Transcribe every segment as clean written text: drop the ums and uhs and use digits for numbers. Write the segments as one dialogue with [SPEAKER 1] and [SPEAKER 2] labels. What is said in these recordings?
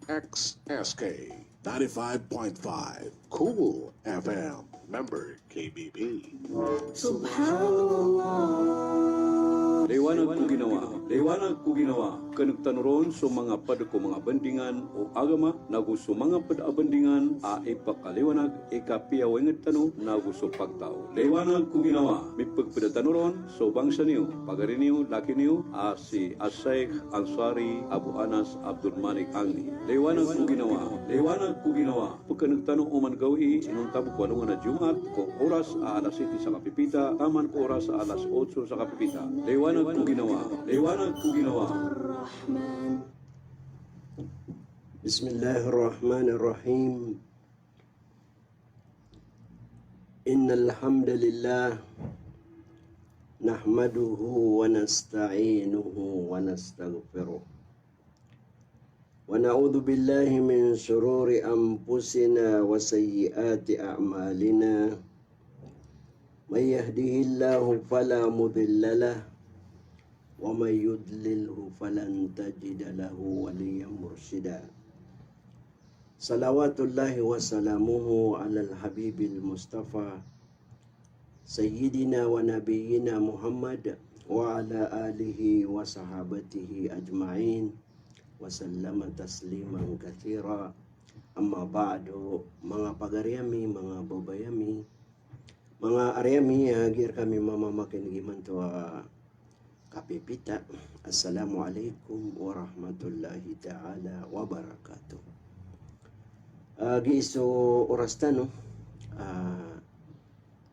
[SPEAKER 1] XSK 95.5 Cool FM. Member KBP.
[SPEAKER 2] Liwanag ku ginawa, kanagtanuron sa mga padako mga bandingan o agama, nagu sa mga padabandingan, a ipakaliwanag, ikapiyawengat tano, nagu sa pagtao. Liwanag ku ginawa, may pagpadatanuron, so bangsa niyo, pagari niyo, laki niyo, si Asayk Ansari Abu Anas Abdul Malik Angni. Liwanag ku ginawa, pagkanagtanong uman gawi, sinuntabok walungan na Jumat, ko oras a alas 7 sa kapipita, taman ko oras a alas 8 sa kapipita. Liwanag ku ginawa.
[SPEAKER 3] Bismillahirrahmanirrahim. Innal hamdalillah nahmaduhu wa nasta'inuhu wa nastaghfiruh. Wa na'udzu billahi min shururi anfusina wa sayyiati a'malina. May yahdihillahu fala mudilla lahu wa may yudlilhu falan tajida lahu waliyan mursyida. Salawatullahi wa salamuhu alal habibil mustafa sayyidina wa nabiyyina Muhammad wa ala alihi wa sahabatihi ajma'in wa sallama tasliman katsira. Amma ba'du, mga pagaryami, mga babayami, mga aryami, agir kami mamamakin giman to kapipita. Assalamualaikum warahmatullahi ta'ala wabarakatuh. Giiso oras tano,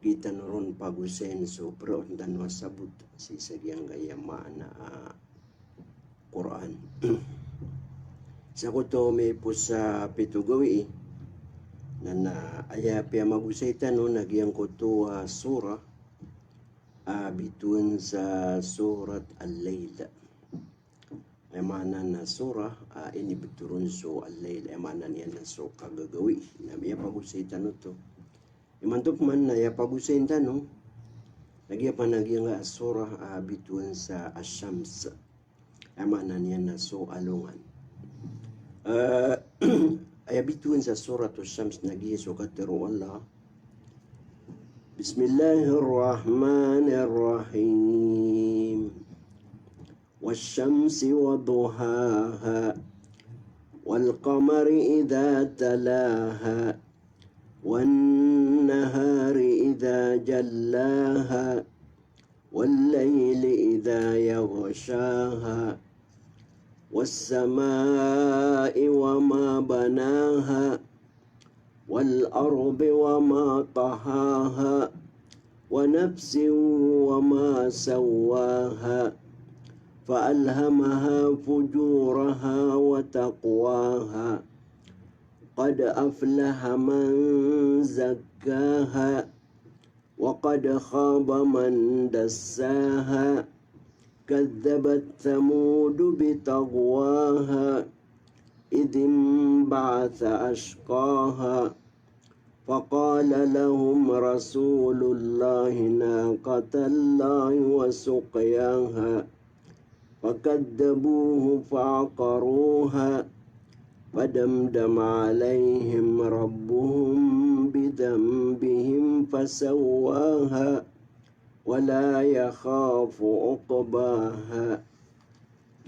[SPEAKER 3] kita noron pagusen so pro dan wasabut si sagyang gaya maana Quran. Sa ko to may po sa pitugawi na aya pia magusay no nagyang ko to surah bituin sa surat Al-Layl. Ay mana na surah ini biturun so Al-Layl, ay mana niya na so kagagawi na miya pagusay no to. Imantok man na ya pagusay no nagya pa nagyang surah bituin sa Asyams, ay mana niya na so alungan. Ay bituin sa surat Asyams nagya so katero Allah. Bismillahirrahmanirrahim. Wasyamsi wa duhaha wal qamari idza talaha wan nahari idza jallaha wal layli idza yaghshaha was samai wa ma banaha wal ardi wa ma tahaha wa nafsin wa ma sawaha فألهمها فجورها وتقواها قد أفلح من زكاها وقد خاب من دساها كذبت ثمود بطغواها إذ انبعث أشقاها فقال لهم رسول الله ناقة الله وسقياها فكذبوه فعقروها فدمدم عليهم ربهم بذنبهم فسواها ولا يخاف عقباها.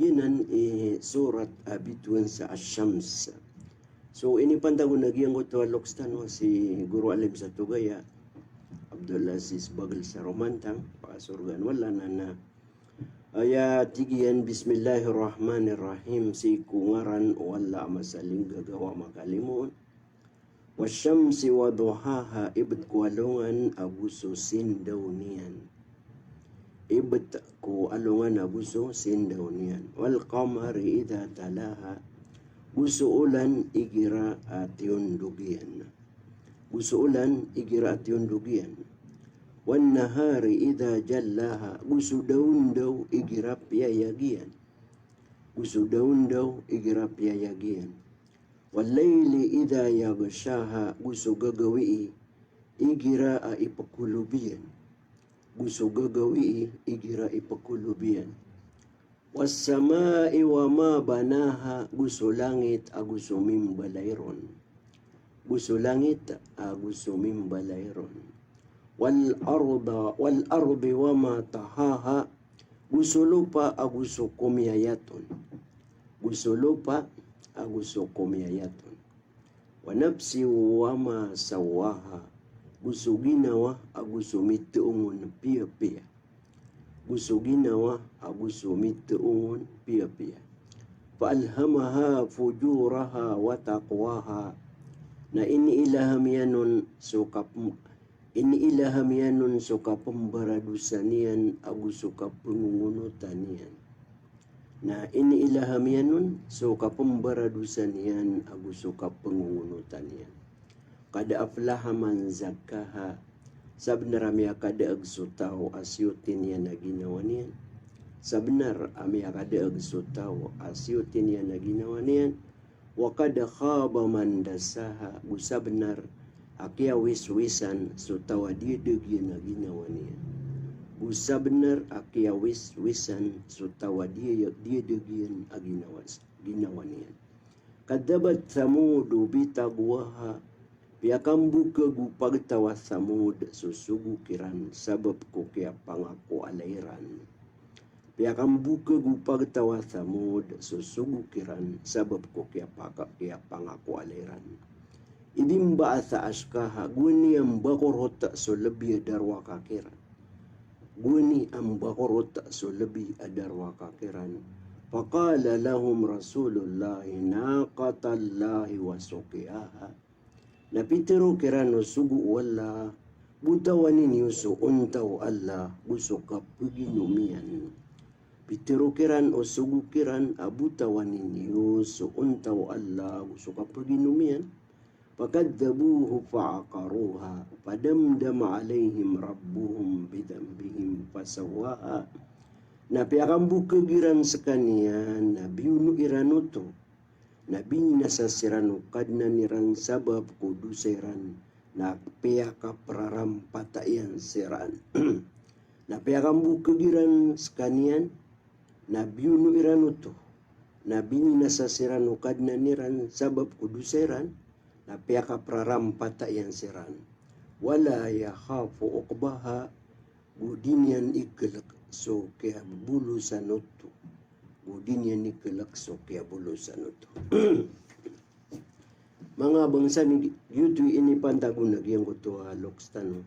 [SPEAKER 3] Ginan surat bituin sa Asyams. So ini pantagon nagyang ko to lokstan si Guru Alim sa Tugaya Abdul Aziz Bagal sa Romantang pasurgan wala na aya tigian bismillahirrahmanirrahim si kungaran wala masaling gagawa makalimun. Wasyamsi wa duhaha ibet ku alungan abuso sindaw niyan. Ibet ku alungan abuso sindaw niyan. Wal qamari idza talaha buso ulan igira ation dugian. Buso ulan igira ation dugian. Wan nahari idza jallaha busu daun daw igirap yayagian. Busu daun daw igirap yayagian. Wal layli idza yaghshaha busu gagawi igira ipakulubian. Busu gagawi igira ipakulubian. Wassamai wa ma banaha, gusto langit gusto mimbalayron. Gusto langit gusto mimbalayron. Wal ardi wa ma tahaha, gusto lupa gusto kumiyayaton. Gusto lupa gusto kumiyayaton. Wa nafsi wa ma sawaha, gusto ginawa gusto mituungon pia-pia. Gusto ginawa gusto mituungon pia-pia. Faalhamaha fujuraha wa taqwaha, na iniilahamianon suka pembaradusanian suka pengunutanian. Na iniilahamianon suka pembaradusanian suka pengunutanian. Kada aflaha man zakkaha, sabnar amia kada agsutaw asyutin yan na ginawa niyan. Sabnar amia kada agsutaw asyutin yan na ginawa niyan. Wa kada khaba man dasaha, gusabnar akia wiswisan sutawa diedeg yan na ginawa niyan. Gusabnar akia wiswisan sutawa diedeg yan na ginawa niyan. Kadabat samudu bitagwaha, piakambu ke gupagtawa samud susugu kiran sabab ko kaya pangako alairan. Piakambu ke gupagtawa samud susugu kiran sabab ko kaya pangako alairan. Idimba asa askaha, guni ang bakorota so lebih darwa kakiran. Guni ang bakorota so lebih darwa kakiran. Faqala lahum Rasulullah naqatallahi wa suqiyaha. Napitero kirano sugu wala butawanin yuso untaw Allah busoka paginumian. Pitero kiran o sugu kiran abutawanin yuso untaw Allah busoka paginumian. Fakadzabuhu fa'aqaruha padamdama alaihim rabbuhum bidambihim fasawaha. Napiakambu kegiran sekanian nabiunu iranuto. Nabi nasasirano kadna nirang sabab kuduseran na piyaka prarampatayan siran. Na piyakambu kegiran sekanian nabi unu iranuto. Nabi nasasirano kadna niran sabab kuduseran na piyaka prarampatayan siran. Wala yakhafu uqbaha, budinyan ikelak so kaya bulu sanutu. Budinyan ikelak so kaya bulu sanutu. Mga bangsa ni yutu ini pantagun nagyang kuto loks tano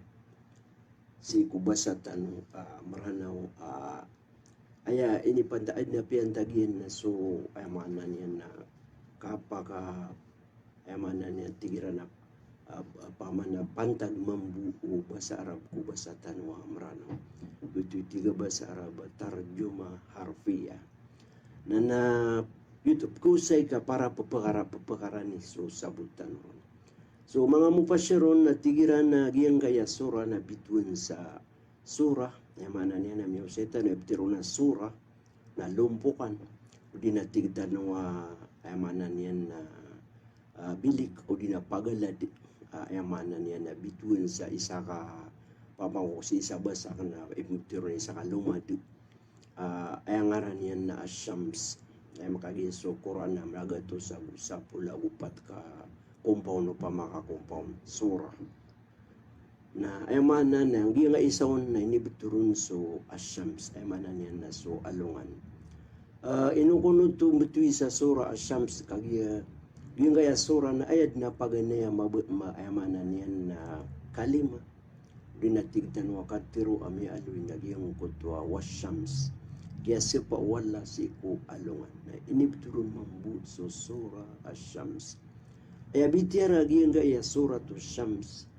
[SPEAKER 3] si kubasa tano maranaw aya ini pantaad na piantagin na so ayamanan yan na kapaka ayamanan yan tigiran na pamana pantag mambu bahasa Arab kubasa tano maranaw yutu tiga bahasa Arab tarjuma harfiah na YouTube kusay ka para pepekara ni so sabutan ron. So mga mufasyiron na tigiran na giyang kaya surah na bituin sa surah na mana niya na miyoseta na ibtiro na surah na lumpukan o di na tigdan wa mana niya na bilik o di na pagalad mana niya na bituin sa isa ka pamangko si isa basa ka na ibtiro na isa ka lumad ay ngaran niya na Asyams ay makagin so Quran na malaga to sa pula upat ka compound o pamaka compound surah na ay mana na ang nga isaon na inibturun so Asyams ay mana niya na so alungan inukunod to betui sa surah Asyams kagiya yung kaya surah na ayad na paganaya ay mana niya na kalima dinatigdan wakatiro ami aluin nagyang kutwa wasyams kaya sipa wala siku alungan na inibturun mambu so surah Asyams. Ay abitira giyang gaya surah to Syams.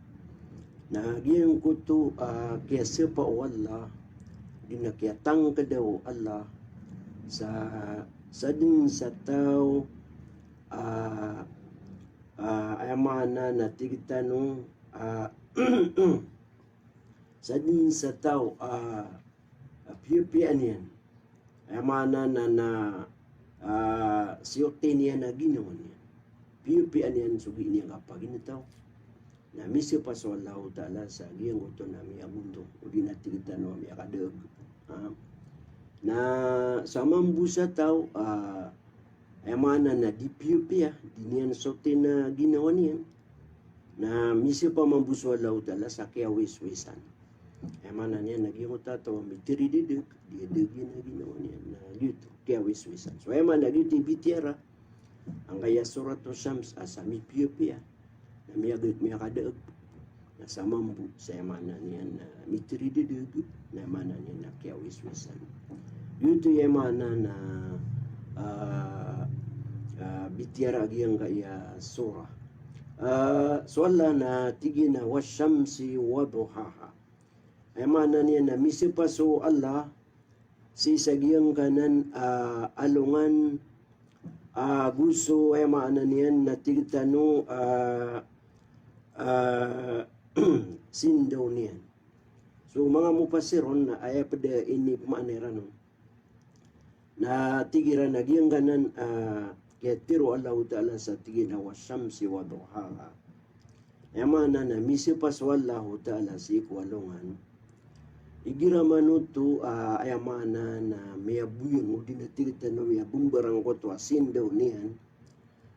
[SPEAKER 3] Na giyang kuto kaya sipa wala dinakiyatang ka daw Allah sa din sa tao ayamana na tigtanong sa din sa tao piyapian yan. Ayamana na siyokte niya na ginawa niya. Piupian niya sugi niya kapag initaw. Na misyo pa sa Allah Ta'ala sa giyang uto na miya mundo. O di natigita no miya kadag. na sa mambusa tao mana na dipiupia dinian sote na ginawa niyan na misi pa mambuso Allah Ta'ala sa kaya wiswisan. Mana niya naging tato mitiri didik dia degi na ginawa niyan na gitu kaya wiswisan. So mana gitu bitiara ang kaya suratu Syams asa mipiupia na miyagit miyakadaag na sa mambu sa mana niyan na mitiri didik na mana niyan na kaya wiswisan. Yuto mana na bitiara agiyang kaya surah. Soala na tigina wasyamsi waduhaha. Ay mana niya na misipaso Allah si sagiyang kanan alungan gusto ay mana niya na tigitano sindaw niyan. So mga mupasiron na ay pada ini pamaneran na tigiran agiyang kanan kaya tiro Allah Ta'ala sa tigin na wasyamsi wa duhaha. Yamana na misipas Allah Ta'ala si ikwalungan. Igira manuto ayamana na mayabuyong o dinatigita na mayabumbarang ko to asin daw niyan.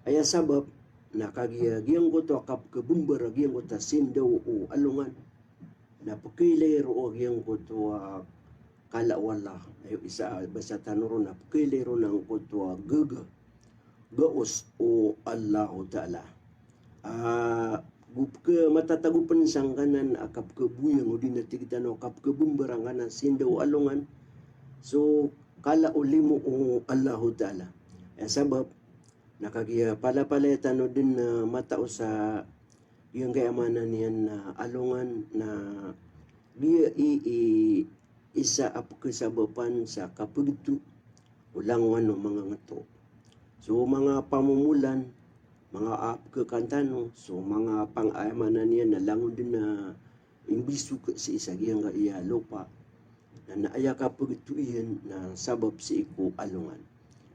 [SPEAKER 3] Aya sabab na kagiyagiyang ko to akap kabumbaragiyang ko to asin daw o alungan. Na pakilero o agiyang ko to kalawala. Ayo isa basa tanuro na pakilero ng ko to gaga. Gaos o Allah Ta'ala. Gupke matatagupan sangkanan akap kebuyang o dinatigtan o akap kebumbarang kanan sindaw alungan. So kala ulimu o Allah Ta'ala. Sabab nakagiya pala-palatan o din na matao sa yung kayamanan niyan na alungan na dia isa ap kasabapan sa kapagtu ulang mga ngato. So mga pamumulan, mga kekantano, so mga pang-ayamanan niya na langon din na imbisu sa isagiyang iya lupa na naaya ka pagituiyan na sabab si iku alungan.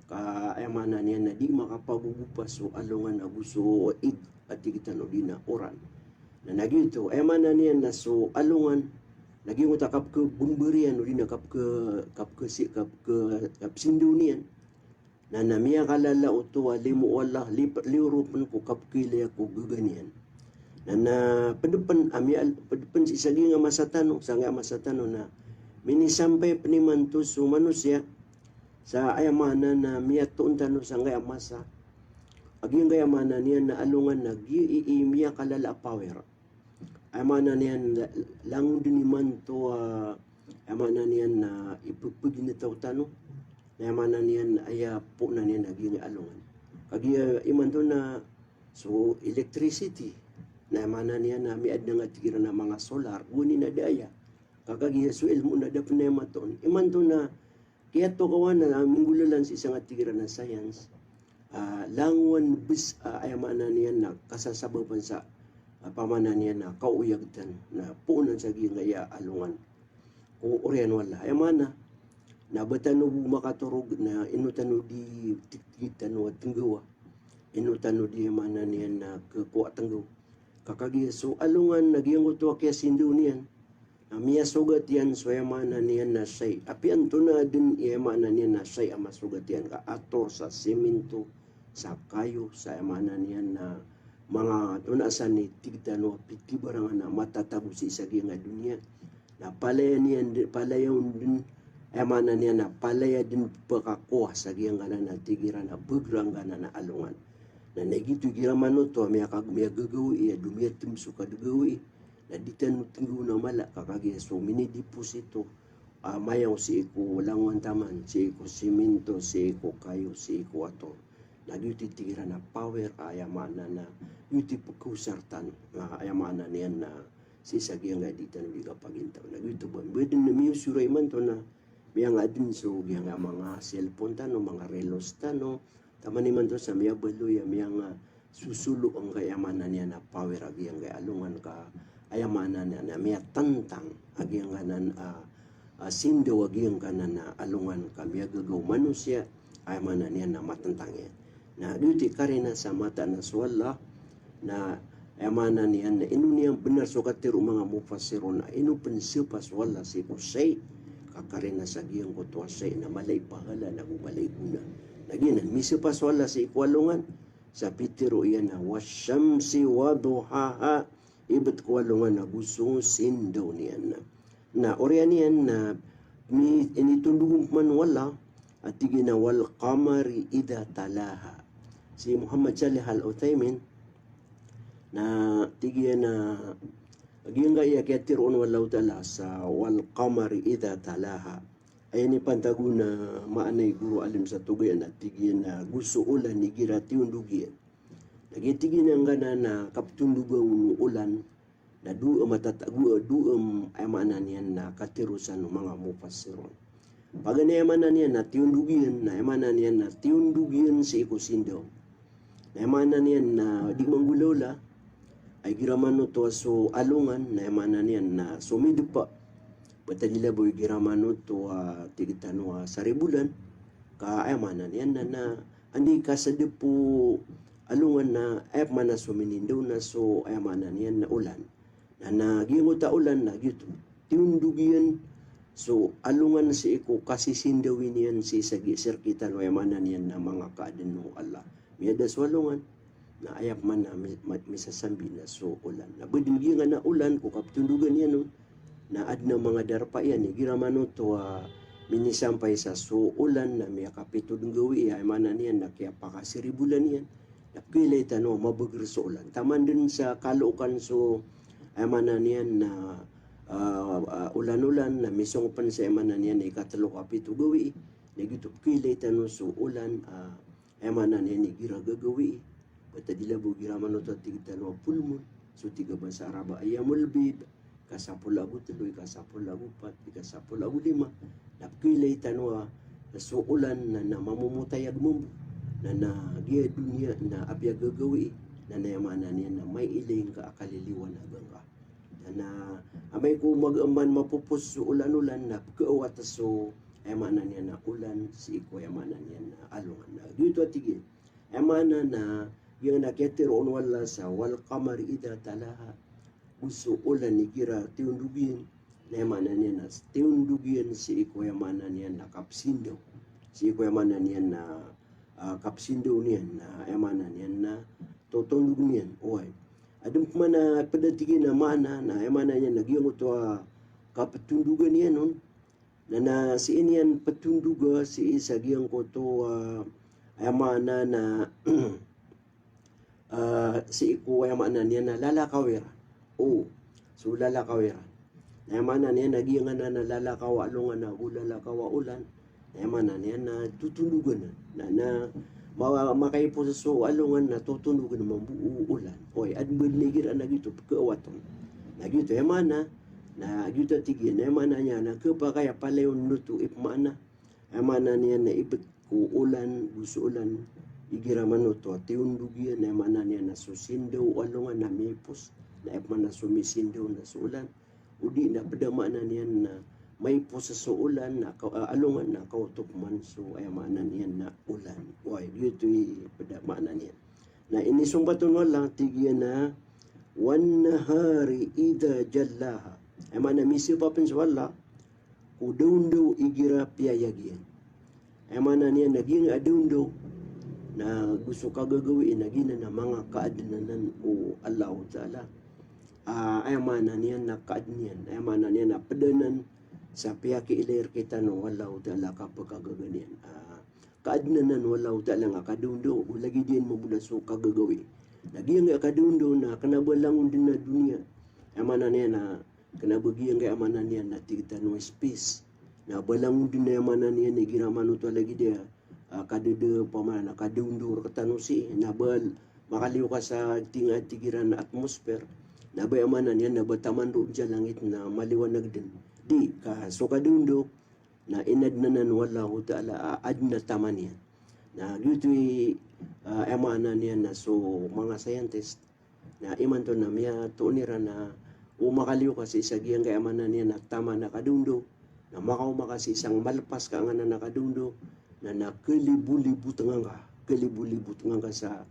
[SPEAKER 3] Kaayamanan niya na di makapagugupas o alungan na gusto o id at tigitan o di na oran. Na nagito, ayamanan niya na so alungan, naging utakap ke bumberian o di na kap sindu niyan. Na namiya kalala utuwa limu Allah liurupan ko kapkili ako gaganyan. Na pedepan si sagi nga masatano sanga masatano na minisampay penimanto su manusia sa ayamana na miya tuuntano sanga masa. Aging gayamana niya na alungan na miya kalala power. Ayamana niya lang diniman to ayamana niya na ipagpagin tano. Na mana niyan aya po na niyan naging alungan. Kagi iman to na so electricity na mana niyan na miad nga tigira na mga solar guni na daya. Kagagi so ilmu na dap na maton. Iman to na kaya to kawan na minggulalan si isang tigira na science. Langwan bis ay mana niyan na kasasababan sa pamana niyan na kauyagtan na puunan sa gingaya alungan. O orian wala ay mana na batano makaturog na inutano di tikitano at tenggawa. Inutano di mana niyan na kuwa tenggaw. Kakagi so alungan nagyang uto kaya sindu niyan. Na miya sugat yan so mana niyan na say. Api anto na din mana niyan na say ama sugat yan ka ator sa semento, sa kayo, sa mana niyan na mga tunasan ni tigitano piti barangan na matatago si isagi nga dunia. Na palayan niyan, palayan din mana niya na palaya din pakakuha sa giyang kanan na tigiran na begrang kanan na alungan. Na nagitu gira manuto miya gagawi iya dumiya timso kadagawi na ditan tinggu na mala kakagi so mini deposito mayaw si iku langon taman si iku simento si iku kayo si iku ato. Nagitu tigiran na power ayamana na yuti pagkusartan ayamana niya na si sagiyang ditan biga pagintaw. Nagitu ba bedin na miyo suray man to na yang adin so yang mga cellphone tano mga relos tano taman man to sa miya balo yang susulo ang kayamanan niya na power agi ang alungan ka ayamanan niya na miya tantang agi ang kanan sindo agi ang kanan na alungan ka miya gagaw manusia ayamanan niya na matantang yan na duti karina sa mata na swalla na ayamanan niya na inu niya benar so katiro mga mufasiro na inu pensipas wala si kusay kakarin na sa giyang kutwasay na malay pahala na gumalay una. Naginan, misa pa wala sa ikwalungan, sa pitiro iyan na wasyamsi waduhaha, ibat kwalungan na gusto sindaw niyan na orian niyan na initundugong man wala at tigina wal qamari ida talaha. Si Muhammad Salih Al-Uthaymin na tigyan na aging gaya kaya tiroon walaw tala sa wal qamari ida talaha. Ayan ni pantago na maanay guru alim sa tugayan at tigyan na gusto ulan ni girati undugian. Nagitigin ang gana na kaptundugang ulan na duam matatagu duam ay maanan yan na katirusan ng mga mufassiron. Pag nayamanan yan na tiundugian, nayamanan yan na tiundugian sa ikusindaw. Nayamanan yan na di manggulawla, ay giraman no to so alungan, nayamanan yan na sumidupa. Batadila boy giraman no to tigitano sa ribulan, kaayamanan yan na andi ka sa depo alungan na ay mana suminindaw na so ayamanan yan na ulan. Na nagingot ulan na gito, tiundugian. So, alungan si iko kasi sindawin yan si sagi sirkitan o yamanan yan na mga kaadan ng Allah. Miyadas walungan na ayap man na misasambi na so ulan. Nabudingi nga na ulan ko kaptundugan yan no, na ad na mga darpa yan. Giraman to minisampay sa so ulan na may kapitudong gawi ay manan yan na kaya pakasiribulan yan. Nakilay tano mabagir so ulan. Taman din sa kalukan so ay manan yan na ulan-ulan na misong pan sa emanan yan ay katalo kapito gawi nagitup kilay tanong so ulan emanan yan ay gira gagawi patadila bo gira manot at tigitano pulmon so tiga ba sa araba ayamul bid kasapul agu tuloy kasapul agu pat kasapul agu lima napkilay tanong so ulan na mamumutay agmumbo na nagiya dunya na abya gagawi na nayamanan yan na may iling ka akaliliwan hanggang ka na amay ko mag-aman mapupos so ulan-ulan na kaawat so emanan niya na ulan si iko emanan niya na alungan na dito atigin emanan na yung naketiroon wala sa wal qamari ida talaha gusto ulan ni gira tiundugin na emanan niya na tiundugin si iko emanan niya na kapsindo si iko emanan niya na kapsindo niya na emanan niya na totondug niya oy adum mana padatigin na mana na emana niya nagyong ito kapatundugan niya nun na si inian patunduga si isagyang ko to emana na si iku emana niya na lalakawira so lalakawira na emana niya nagyang na lalakawa alungan na lalakawa ulan na emana niya na tutundugan na makaipo sa so alungan na tutunugan naman buo ulan. Oy, adbud ligir ang nagito kaawatong. Nagito emana na gito tigin emana niya na kapakaya paleon nuto ipmana. Emana niya na ibet ko ulan, gusto ulan igiraman nuto tiundugian emana niya na susindaw alungan na mipos na ipmana sumisindaw na sulan. Udi na padamana niya na may po sa ulan na alungan na kautok man so ay maanan yan na ulan. Why? Dito'y padamaanan yan. Na inisumbaton wala tigyan na wan nahari ida jallaha. Ay maana misi pa pins wala kudaw igira piyayagyan. Ay maana niya naging adaw na gusto kagagawin naging na mga kaadnanan o Allah Ta'ala. Ay maana niya na kaadniyan. Ay maana niya na padanan sa piyaki ilir kita no walaw ta'ala kapag kagaganian. Kaadnanan walaw ta'ala nga kadundo, ulagi din mo muna so kagagawi. Lagi nga kadundo na kanabalangon din na dunia. Amanan niya na kanabagyan kay amanan niya na tigita no space. Na balangon din na amanan niya na giraman ito lagi dia. Kadada pamana, kadundur katanusi, nabal makaliw ka sa tigiran na atmosfer. Nabay amanan niya na bataman doon dyan langit na maliwanag din. Di ka so kadundok na inadnanan wala ko ta'ala ad na taman yan na dito'y emanan yan na so mga scientist na iman to na miya tuunira na umakaliw kasi sa giyang kay emanan yan na tama na kadundok na makauma kasi isang malpas ka nga na nakadundok na nakalibulibut nga ka sa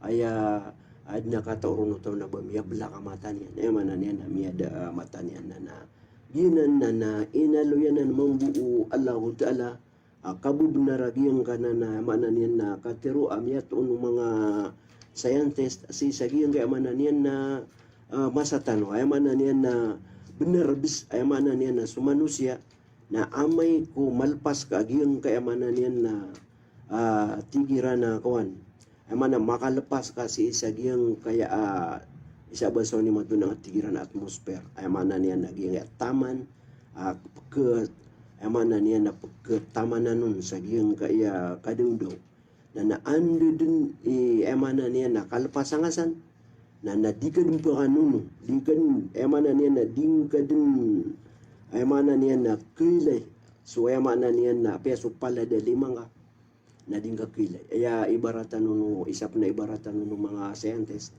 [SPEAKER 3] aya ad na katauron to na ba miya blaka mata niyan emanan yan na miya mata niyan na ginan na inaluyanan mambuo Allah Ta'ala kabubnara giyang kanana mananian na katero amyat mga scientist si sagiyang kay mananian na masatan ay mananian na bener bis ay mananian na sumanusia na amay ko malpas ka giyang kay mananian na tigiran na kawan ay mana makalepas ka si sagiyang kaya isa ba ni mato ng tigiran na atmosphere ay mananian na giyang taman ke emana niya na pagkatamanan nun sa giyang kaya kadungdong na naando dun emana niya na kalpasangasan na nadikan pa kanuno dikan emana niya na dingkadun emana niya na kilay so emana niya na peso pala da limang na dingka kilay ay ibaratan nuno isap na ibaratan nuno mga scientist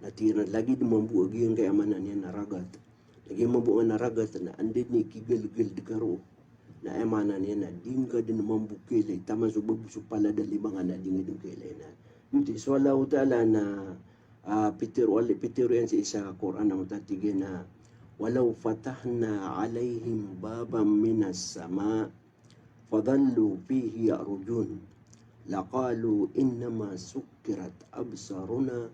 [SPEAKER 3] na tira lagi dumambuag giyang kaya emana niya na ragat lagi mabuang na ragat na andin ni kigal-gal di karo na emana niya na dingka din mambukilay tama subabuso pala da limang na dingka din kilay na yun so Allah Ta'ala na pitiro yan sa isa Quran na matatigin na walau fatahna alayhim babam minas sama fadallu fihi arujun laqalu innama sukkirat absaruna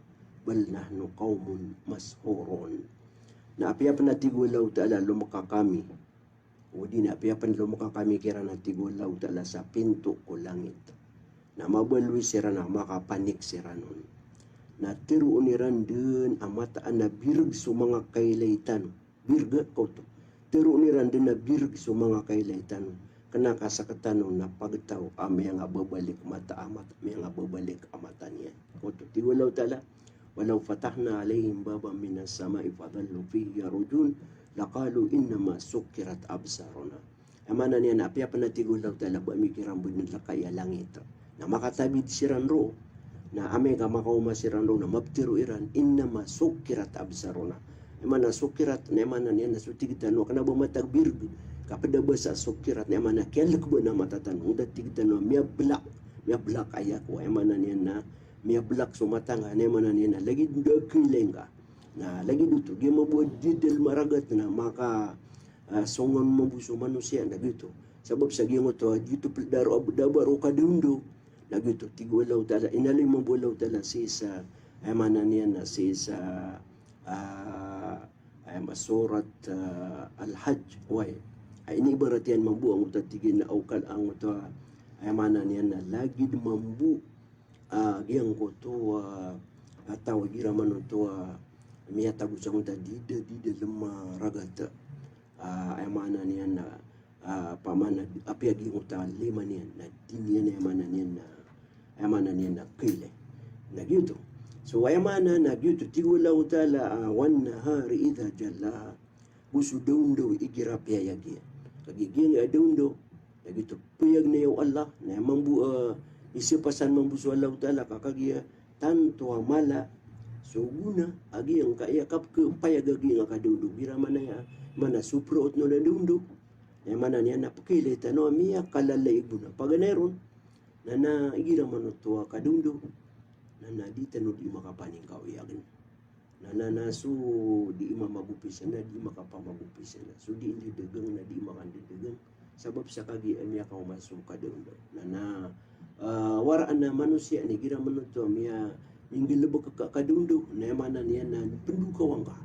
[SPEAKER 3] bal nahnu qaumun mashurun na apiapan na tigulaw Ta'ala lumaka kami o di na apiapan lumaka kami kira na tigulaw Ta'ala sa pinto ko langit na mabalwi sira na makapanik sira nun na tiruon niran din amataan na birg sa mga kailaitan birga ko to tiruon niran din na birg sa mga kailaitan kana kasakatan na pagtaw may nga babalik mata amat may nga babalik amatan niya ko to tigulaw Ta'ala walau fatahna alayhim baba minas sama'i fadallu fihi yarujun laqalu innama sukkirat absaruna amana niya na apiapan na tigulaw Ta'ala ba mikiran bunod la kaya langit na makatabid siran ro na ame ka makauma siran ro na mabtiro iran innama sukkirat absaruna emana sukkirat na emana niya na sutigitano kana ba matagbirg kapag ba sa sukkirat na emana kelak ba na matatan udat tigitano miya blak ayak wa emana niya na miya blak sumatanga na emana niya na lagi dakileng ka na lagi dito di mabuhat didel maragat na maka songon mabuso manusia na dito sabab sa giyo to dito daro abdabaro kadundo na dito tigulaw Ta'ala inalim mo bulaw Ta'ala si sa emana niya na si sa surat al-hajj way ay inibarat yan mambu ang utatigin na aukal ang ito emana niya na lagid mambu giyang ko to tawag iraman to miya tago sa kunta dida lima ragata emana niya na pamana apiagi uta lima niya na dinya na emana niya na kile na gito so emana na gito tigulaw Ta'ala wan nahari idha jalla gusto daw igira piyagi kagiging daw na gito piyag na yung Allah na mambu isipasan mambuso Allah Ta'ala kakagiya tanto mala so guna agi ang kaiyakap ke payag agi nga kadundo bira mana suprot no na dundo na mana niya napakili tano miya kalalay guna paganeron na igira man tuwa kadundo na di tano di makapaning kauyagin na so di mamagupisan na di makapamagupisan na so di indi dagang na di makandidagang sabab sa kagi miya ka umasong kadundo na waraan na manusia ni gira man to miya minggilabag kadundo na mana niya na pendukawang ka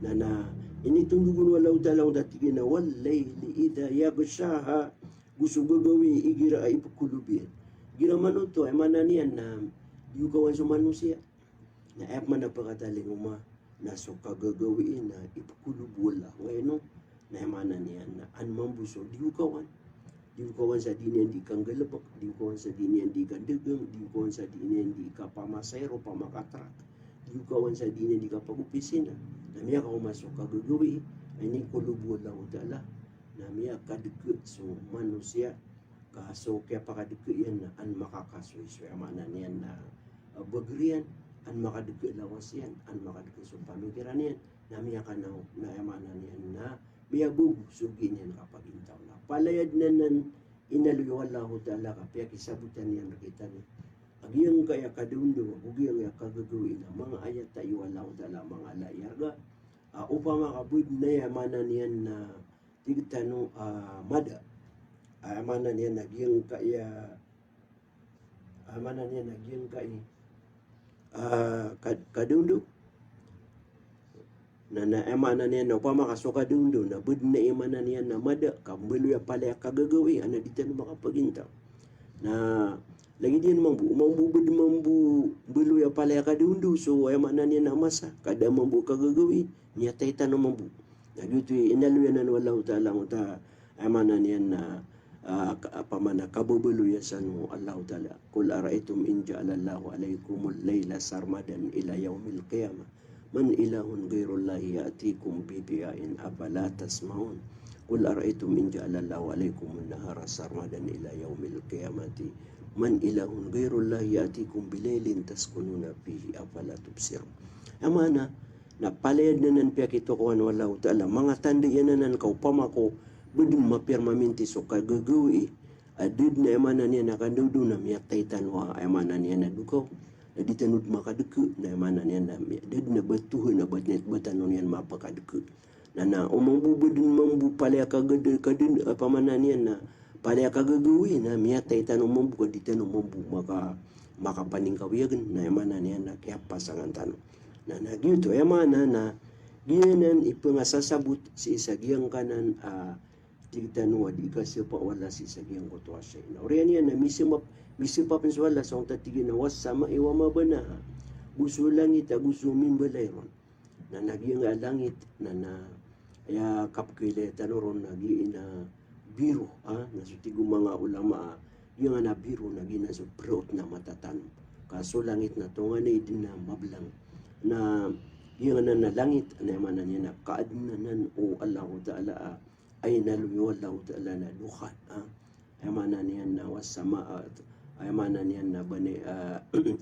[SPEAKER 3] na ini tundugun walaw Ta'ala dati na wallayli idha yagshaha gusto gagawi igira ay ipukulubian gira man to ay mana niya na yukawan sa manusia na ep man na pagkataling na so kagagawiin na ipukulubuwala ngayon na mana niya na anmambuso yukawan sa dinian di kang galabak yukawan sa dinian di kang dagang yukawan sa dinian di ka pamasayro pamakatrak yukawan sa dinian di ka pagupisina na miya ka umasok kagagawi ay ni kulubuwala Ta'ala na miya kadagag so manusia kaso kaya pakadagag yan na an makakasuy so amana niyan na bagrian an makadagag lawas yan an makadagag so pamikiran yan na miya ka na amana niyan na miya bugo sugin yan kapag intaw na palayad na nan inaluyo Allah Ta'ala kapaya kisabutan yan nakita niya agiyang kaya kadundo agiyang kaya kagagawin na mga ayat tayo Allah Ta'ala mga layarga upang makabud na yamana niyan na tigtano mada amanan niya nagyang kaya amanan niya nagyang kay kadungdo na emanan niya na upama kasuka dundo na bud na emanan niya na mada kambalo ya pala kagagawi ana dito na makapaginta na lagi din mambu bulu ya pala kadundo so emanan niya na masa kada mambu kagagawi niya taytan mambu na gitu inaluyanan wallahu ta'ala ta emanan niya na pamana kabubulu ya sanu Allah ta'ala kul araitum in ja'alallahu alaikumul layla sarmadan ila yaumil qiyamah man ilahun ghairullahi ya'tikum bi diyain afala tasmaun qul ara'aytum in ja'alallahu 'alaykumun nahara sarmadan ila yaumil qiyamati man ilahun ghairullahi ya'tikum bilailin taskununa fihi afala tubsirun amana na palayad na nan piyak ito ko wallahu ta'ala mga tanda yan na nan kaupamako budum mapirmaminti so kagagawi adid na emana niya nakadudu na miyatay tanwa emana niya na dukaw na di tanud makadeku na emana niya na did na batuhan na batnet batanon yan mapakadeku na umambu budun mambu palaya kagadu kadun pamana niya na palaya kagagawi na miyatay tanong mambu kaditano mambu makapaning kawiyagan na emana niya na kaya pasangan tanong na nagyuto emana na giyanan ipangasasabot si isagyang kanan tigtano di kasi pa wala si isagyang kutwasya na oriyan yan na misipap wala sa tatigin na wasama iwa mabana gusto langit gusto mimbalayron na nagyang langit na ya kapkile tanoron nagi na biro na sutigo mga ulama yung na biro nagi na so proud na matatan kaso langit na to nga na idin na mablang na yung na langit na emanan niya na kaadnanan o Allah Ta'ala ay naluyo Allah Ta'ala na dukhan emanan niya na wasama emanan niya na bani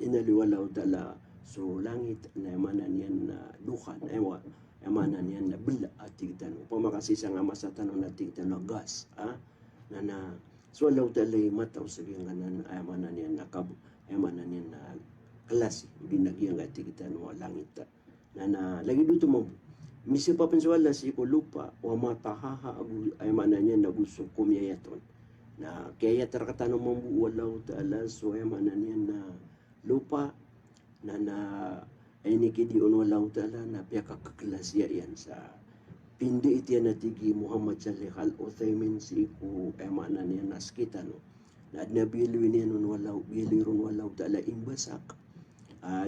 [SPEAKER 3] inaluyo Allah Ta'ala so langit na emanan niya na dukhan emanan niya na bila at tigtan pamakasisa nga masatan na tigtan na gas na so Allah Ta'ala mataw sa gangan emanan niya na kabo emanan niya na klase binagyan at tigtan wa langit na lagi dito mo misi pa penswala si ko lupa wa matahaha ay mananya na gusto kumyayaton na kaya tarakatano mo wala Ta'ala so ay mananya na lupa na ay nikidi on wala Ta'ala na piya kakaklasya yan sa pindi iti na tigi Muhammad Salih Al-Uthaymin si ko ay mananya na skitano na nabiluin niya nun wala bilirun wala Ta'ala imbasak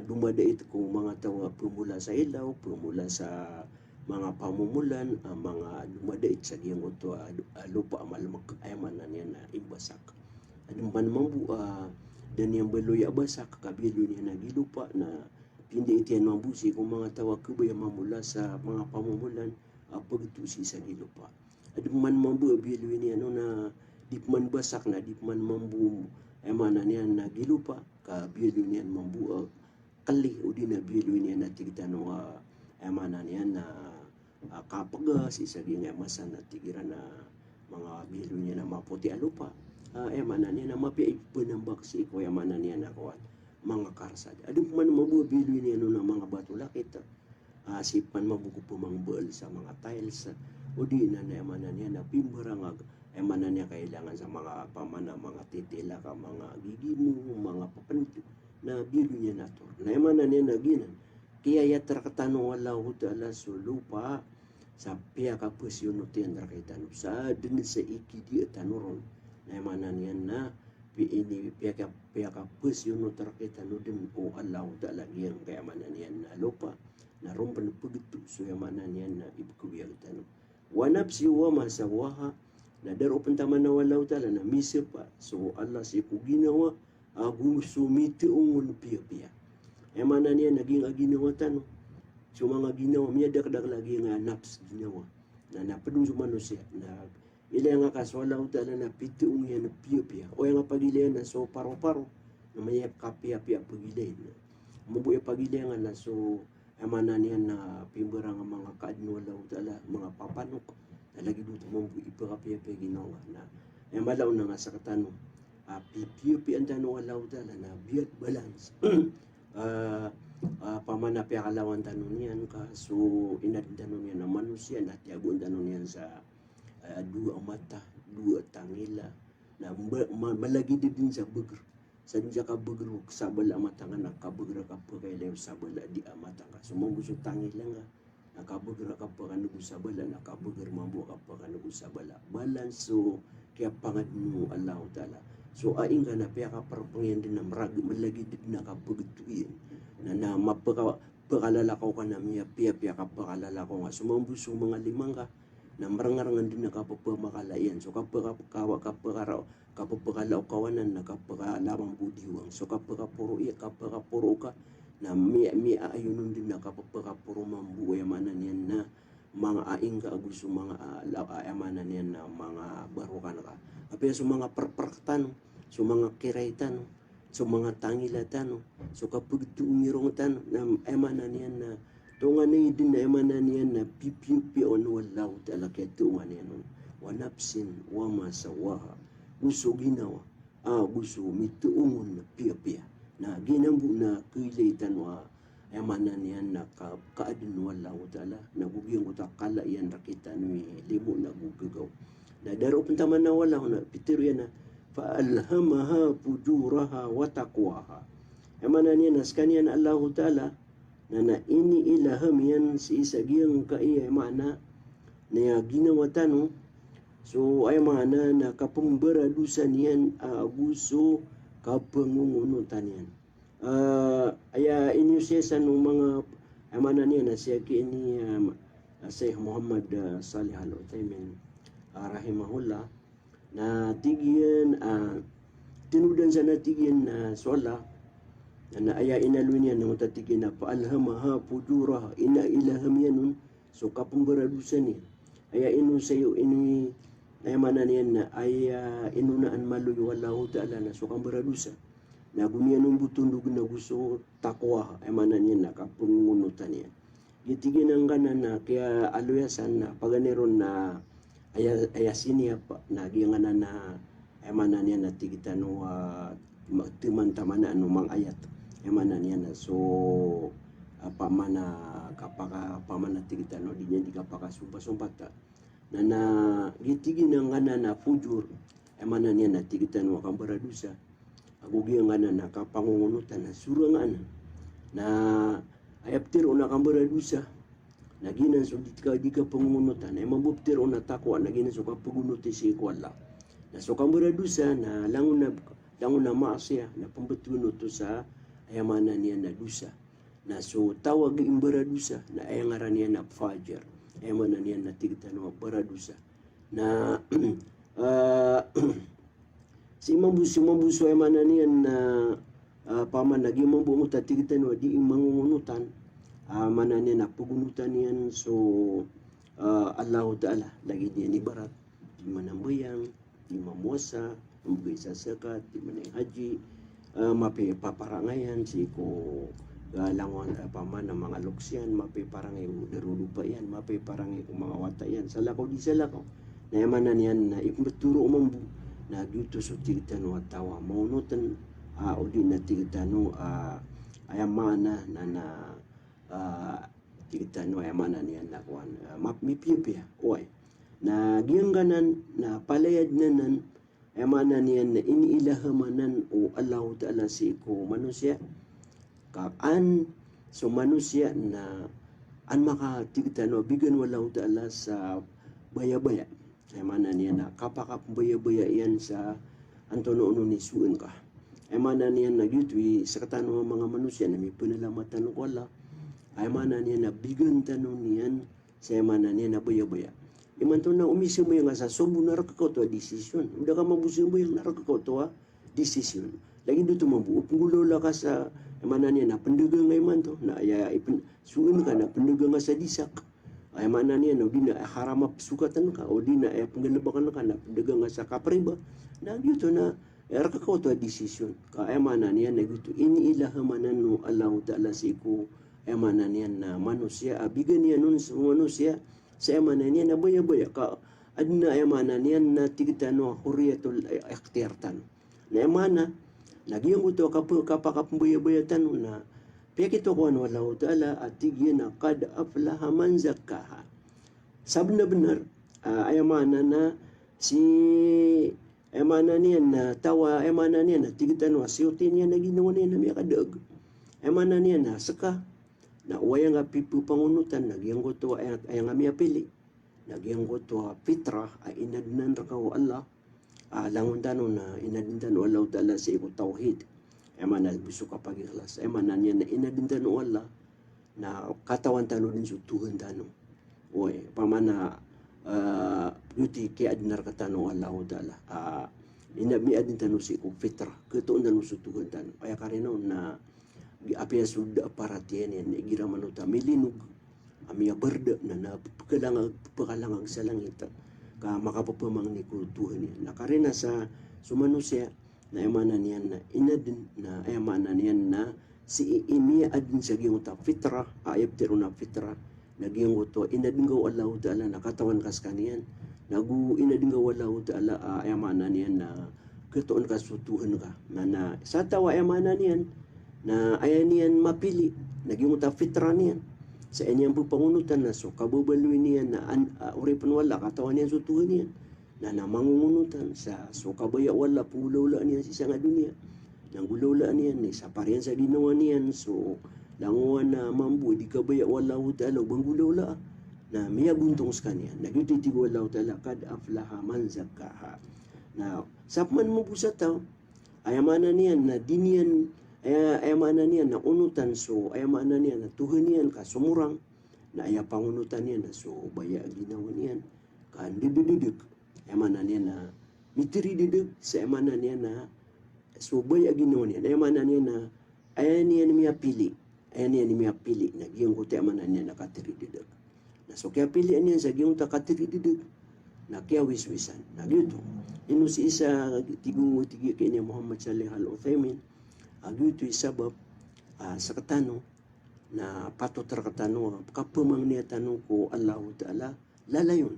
[SPEAKER 3] dumadait ko mga tawa pumula sa ilaw, pumula sa mga pamumulan, mga dumadait sa giyang ito lupa malamag ayman na niya na imbasak. Adumpan mambu dan yang beloy abasak kabilo niya na gilupa na pindi itian mambusi kung mga tawa kubay mamula sa mga pamumulan pagtusi sa gilupa. Adumpan mambu abilo niya na dipman basak na dipman mambu ayman na niya na gilupa kabilo niya mambu kali udina bilu niya na tigtano emana niya na kapagas isagi nga masan na tigiran na mga bilu niya na maputi alupa emana niya na mapiay panambak si ko emana niya na kuat mga karsad adun man mabu bilu niya no na mga batu lakit sipan mabuko pumangbal sa mga tiles udina na emana niya na pimbarang emana niya kailangan sa mga pamana mga titila ka mga gigimu mga papanto na bilu niya nato na emana niya na ginan kaya yatrakatano wala Ta'ala so lupa sa piya kapus yun no tiyan rakitano sa din sa ikidi at tanuron na emana niya na ini piya kapus yun no rakitano din o Allah Ta'ala giyan kaya emana niya na lupa na rompan pagito so emana niya na ibukubiyag tano wanapsi wa masawaha na daro pantaman na wala Ta'ala na misir pa so Allah si ko ginawa gusto miti ungun piya-piya. Emana niya naging aginawa tano. So mga ginawa, miya dakdak lagi nga naps ginawa. Na napadung sa manusia. Na ila nga kaswala Ta'ala na piti ungun yan na piya-piya. O yung pagilian na so paro-paro. Na may kapiya-piya pagilian. Mabuhay pagilian nga na so emana niya na pimbara nga mga kaadnwala Ta'ala, mga papanok. Na lagi dito mabuhay ipakapiya-piya ginawa. Na emalaw na nga sa katanong. Pipi ang tanong alaw Ta'ala na biyat balance pamana piya kalawan tanong niyan ka so inad tanong niyan na manusia na tiago tanong niyan sa dua mata, dua tangila, na malagi din sa beger. Sadya ka beger sabala matanga nakabeger ka pa kay lew sabala di amatanga. Sumangguso tangila nga nakabeger ka pa kanugo sabala, nakabeger mambo ka pa kanugo sabala. Balanso kaya pangadno Allah Ta'ala. So aing ka na piya ka parpangyan din na malagi din nakabegetuin na pakalalakow ka na miya piya ka pakalalakow nga sumambuso mga limang ka na marangarangan din nakapapamakalayan. So kapapakalaw kawanan na kapakalamang budiwang. So kapakapuro ka na miya ayunon din na kapapakapuro mambuhay manan yan na mga aing ka gusto mga ayamanan yan na mga barukan ka. Kapaya so mga parpartan, so mga kiraitan, so mga tangilatan, so kapag tumirong tan na ayamanan yan na tungan na din na emanan yan na pipiupi on walaw talaga tungan yan wanapsin wamasawaha gusto ginawa gusto mituungon na piya na ginambu na kuilitan wa emanan yan na kaadun walaw tala nagugyong utakala yan rakita ni libo na gugugaw na daro puntaman na walaw na pitiro yan na faalhamaha pujuraha wa taqwaha emanan yan na skanian Allah Ta'ala na ini ilaham yan si isagyang kaya mana na ginawa tano so ay mana na kapumbaradusan yan aguso kapangungunutan yan aya inyo siya ng mga ay mana niya na siya kini Syekh Muhammad Salih Al-Uthaymin rahimahullah na tigyan tinudan sa natigyan na sola na aya inalun yan ng tatigin na paalhamaha pujuraha ina ilaham yan so kapumbaradusan niya aya inu sayo ini ay manan yan na aya inunaan maluyo wallahu ta'ala na so kambaradusan na gunya nung butundog na gusto takwa ay manan yan na kapungunutan yan gitigin ang kanan na kaya aluyasan na paganeron na ayasiniya pa na giyanganan na ay manan yan na tigitan no timan-taman na anumang ayat emanan yan so pamana kapaka tigita no di niya di kapaka sumpata na gitigi ng ngana na fujur emanan yan na tigita no kambaradusa agugi ang ngana na kapangungunutan na surangan na ayaptir o na kambaradusa naginan so di ka pangungunutan ay mabuptir o na takwa naginan so kapagunuti si ikwala na so kambaradusa na langon na maasya na pambetuno to sa ayamanan niya na dusa na so tawag imbaradusa na ayangaran niya na fajar ayamanan niya na tigtan na baradusa na si mambuso ayamanan niya na paman naging mambungot at tigtan na di mangungunutan manan niya na pugunutan niyan so Allah Ta'ala lagi niya ni barat di manambayang di mamuasa mabugay sa sakat di manay haji mapipaparangayan si ko langon paman ng mga luksyan mapiparangay darudupa yan mapiparangay ko mga wata yan salakaw di salakaw na yamanan yan na ipmaturo umambu na dito so tigitano at tawa maunutan o di na tigitano ayamana na tigitano ayamanan yan na kuwan mapipipya oy na giyangganan na palayad nanan ayamanan yan na iniilahamanan o Allah Ta'ala si ko manusia kaan so manusia na an makatigtan no bigan walau Ta'ala sa baya-baya ayamanan yan na kapakap baya-baya yan sa antono-uno ni suun ka ayamanan yan na gitwi sa katano mga manusia na may panalamatan ko wala ayamanan yan na bigan tanong niyan sa ayamanan yan na baya-baya imanto na umisi mo yung asa sobo na rakakaw to desisyon udah ka mabusin mo yung narakakaw to desisyon lagi dito mabuo punggulo la ka sa mana niya na pendagang ngay man to na ay suun ka na pendagang sa disak ay mana niya na di na haramap sukatan ka o di na ay penggalabakan ka na pendagang sa kapriba na dito na rakakaw to desisyon ka ay mana niya na dito iniilahamanan no Allah Ta'ala siku ay mana niya na manusia abigan niya nun sa manusia sa emanan niya na baya-baya ka adna emanan niya na tigitano huriyatul ikhtiyartan na emana nagyang uto kapakapambaya-bayatan na piyakito ko ano Allah Ta'ala at tigyan na kad aflaha man zakkaha sab na benar ayamana na si ayamana niyan na tawa, ayamana niyan na tigitan wa siutin niya na ginawa niya na miya kadag. Ayamana niyan na saka na uwaya nga pipu pangunutan nagyang goto ay nga miya pili. Nagyang goto fitra ay inadnan ra ka Allah. Langon tanon na inadintan o Allah ta'ala sa iko tauhid. Ayamana bisu ka pag-ikhlas. Ayamana niyan na inadintan o Allah na katawan tanon din sutuhan tanon. Oy, pamana yuti kay adnar katano Allah Ta'ala. Inabi adin tano si ko fitra. Ketoon tano sutuhan tano. Kaya karino na apiya suda aparatyan yan. Igira manuta milinog. Amiya berda na pagkalangag sa langit. Ka makapapamang ni kultuhan yan. Nakarina sa sumanusya na emanan yan na inadin na emanan yan na si imiya adin sa giyong fitra. Ayab tiro na fitra. Naging uto inadinggaw Allah Ta'ala na katawan kas kaniyan inadinggaw Allah Ta'ala ayamanan niyan na ketoon kasutuhan ka na sa tawa ayamanan niyan na ayan niyan mapili naging uta fitra niyan sa inyong pupangunutan na so kabubaluin niyan na uripan wala katawan niyan sutuhan niyan na mangungunutan sa so kabaya wala pulawla niyan sa isang dunia nang gulawla niyan sa pariyan sa ginawa niyan so languan na mambu di kabaya wallahu ta'ala banggulaw la na miya buntong sa kanya nagtitigo wallahu ta'ala kad aflaha man zakkaha na sapman mo po sa tao ayamanan niyan na diniyan ayamanan niyan na unutan so ayamanan niyan na tuhan niyan ka sumurang na ayapangunutan niyan na so baya ginawa niyan kan dididik ayamanan niyan na mitiri didik sa ayamanan niyan na so baya ginawa niyan ayamanan niyan na ayan niyan miya pili. Ayan yan niya pili na giyong ko tiyaman niya nakatirididag. Na so kaya pili niya sa giyong takatirididag na kaya wiswisan. Na gito. Ino si isa tigong tigi kay niya Muhammad Salih Al-Uthaymin. Agito isabab sa katano na patot ra katano kapamang niya tanong ko Allah Ta'ala lalayon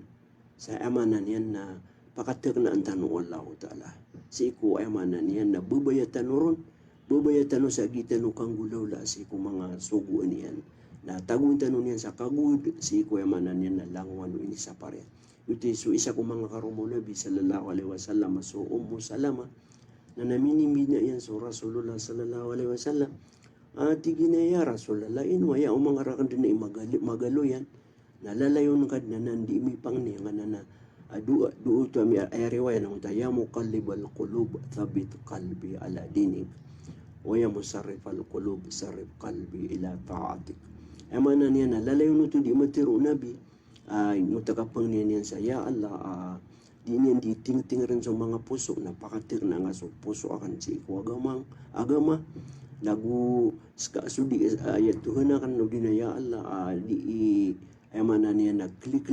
[SPEAKER 3] sa amanan yan na pakatek na ang tanong Allah Ta'ala. Si ko amanan yan na bubayatan ron bubayatan sa gitan kang gulaw la si ko mga suguan niyan na tagun tanon niyan sa kagud si ko yamanan niyan na langwan ini sa pare uti so isa ko mga karumo Nabi sallallahu alaihi wasallam so Salama na naminimi na yan so Rasulullah sallallahu alaihi wasallam tigina ya Rasulullah inwaya mga rakan din magalo yan nalalayon kad na nandi mi pang niya nga na duo to mi ay riwaya nang tayo muqallibal qulub thabit qalbi ala dinik waya musarrif al-qulub sarrif qalbi ila ta'atik. Amana niya na lalayon ito di matiro Nabi nutakapang niya sa ya Allah di niyan di ting rin sa mga puso napakatir na nga so puso akan si ko agama lagu sudi ayat Tuhan akan no di na ya Allah di amana niya na klik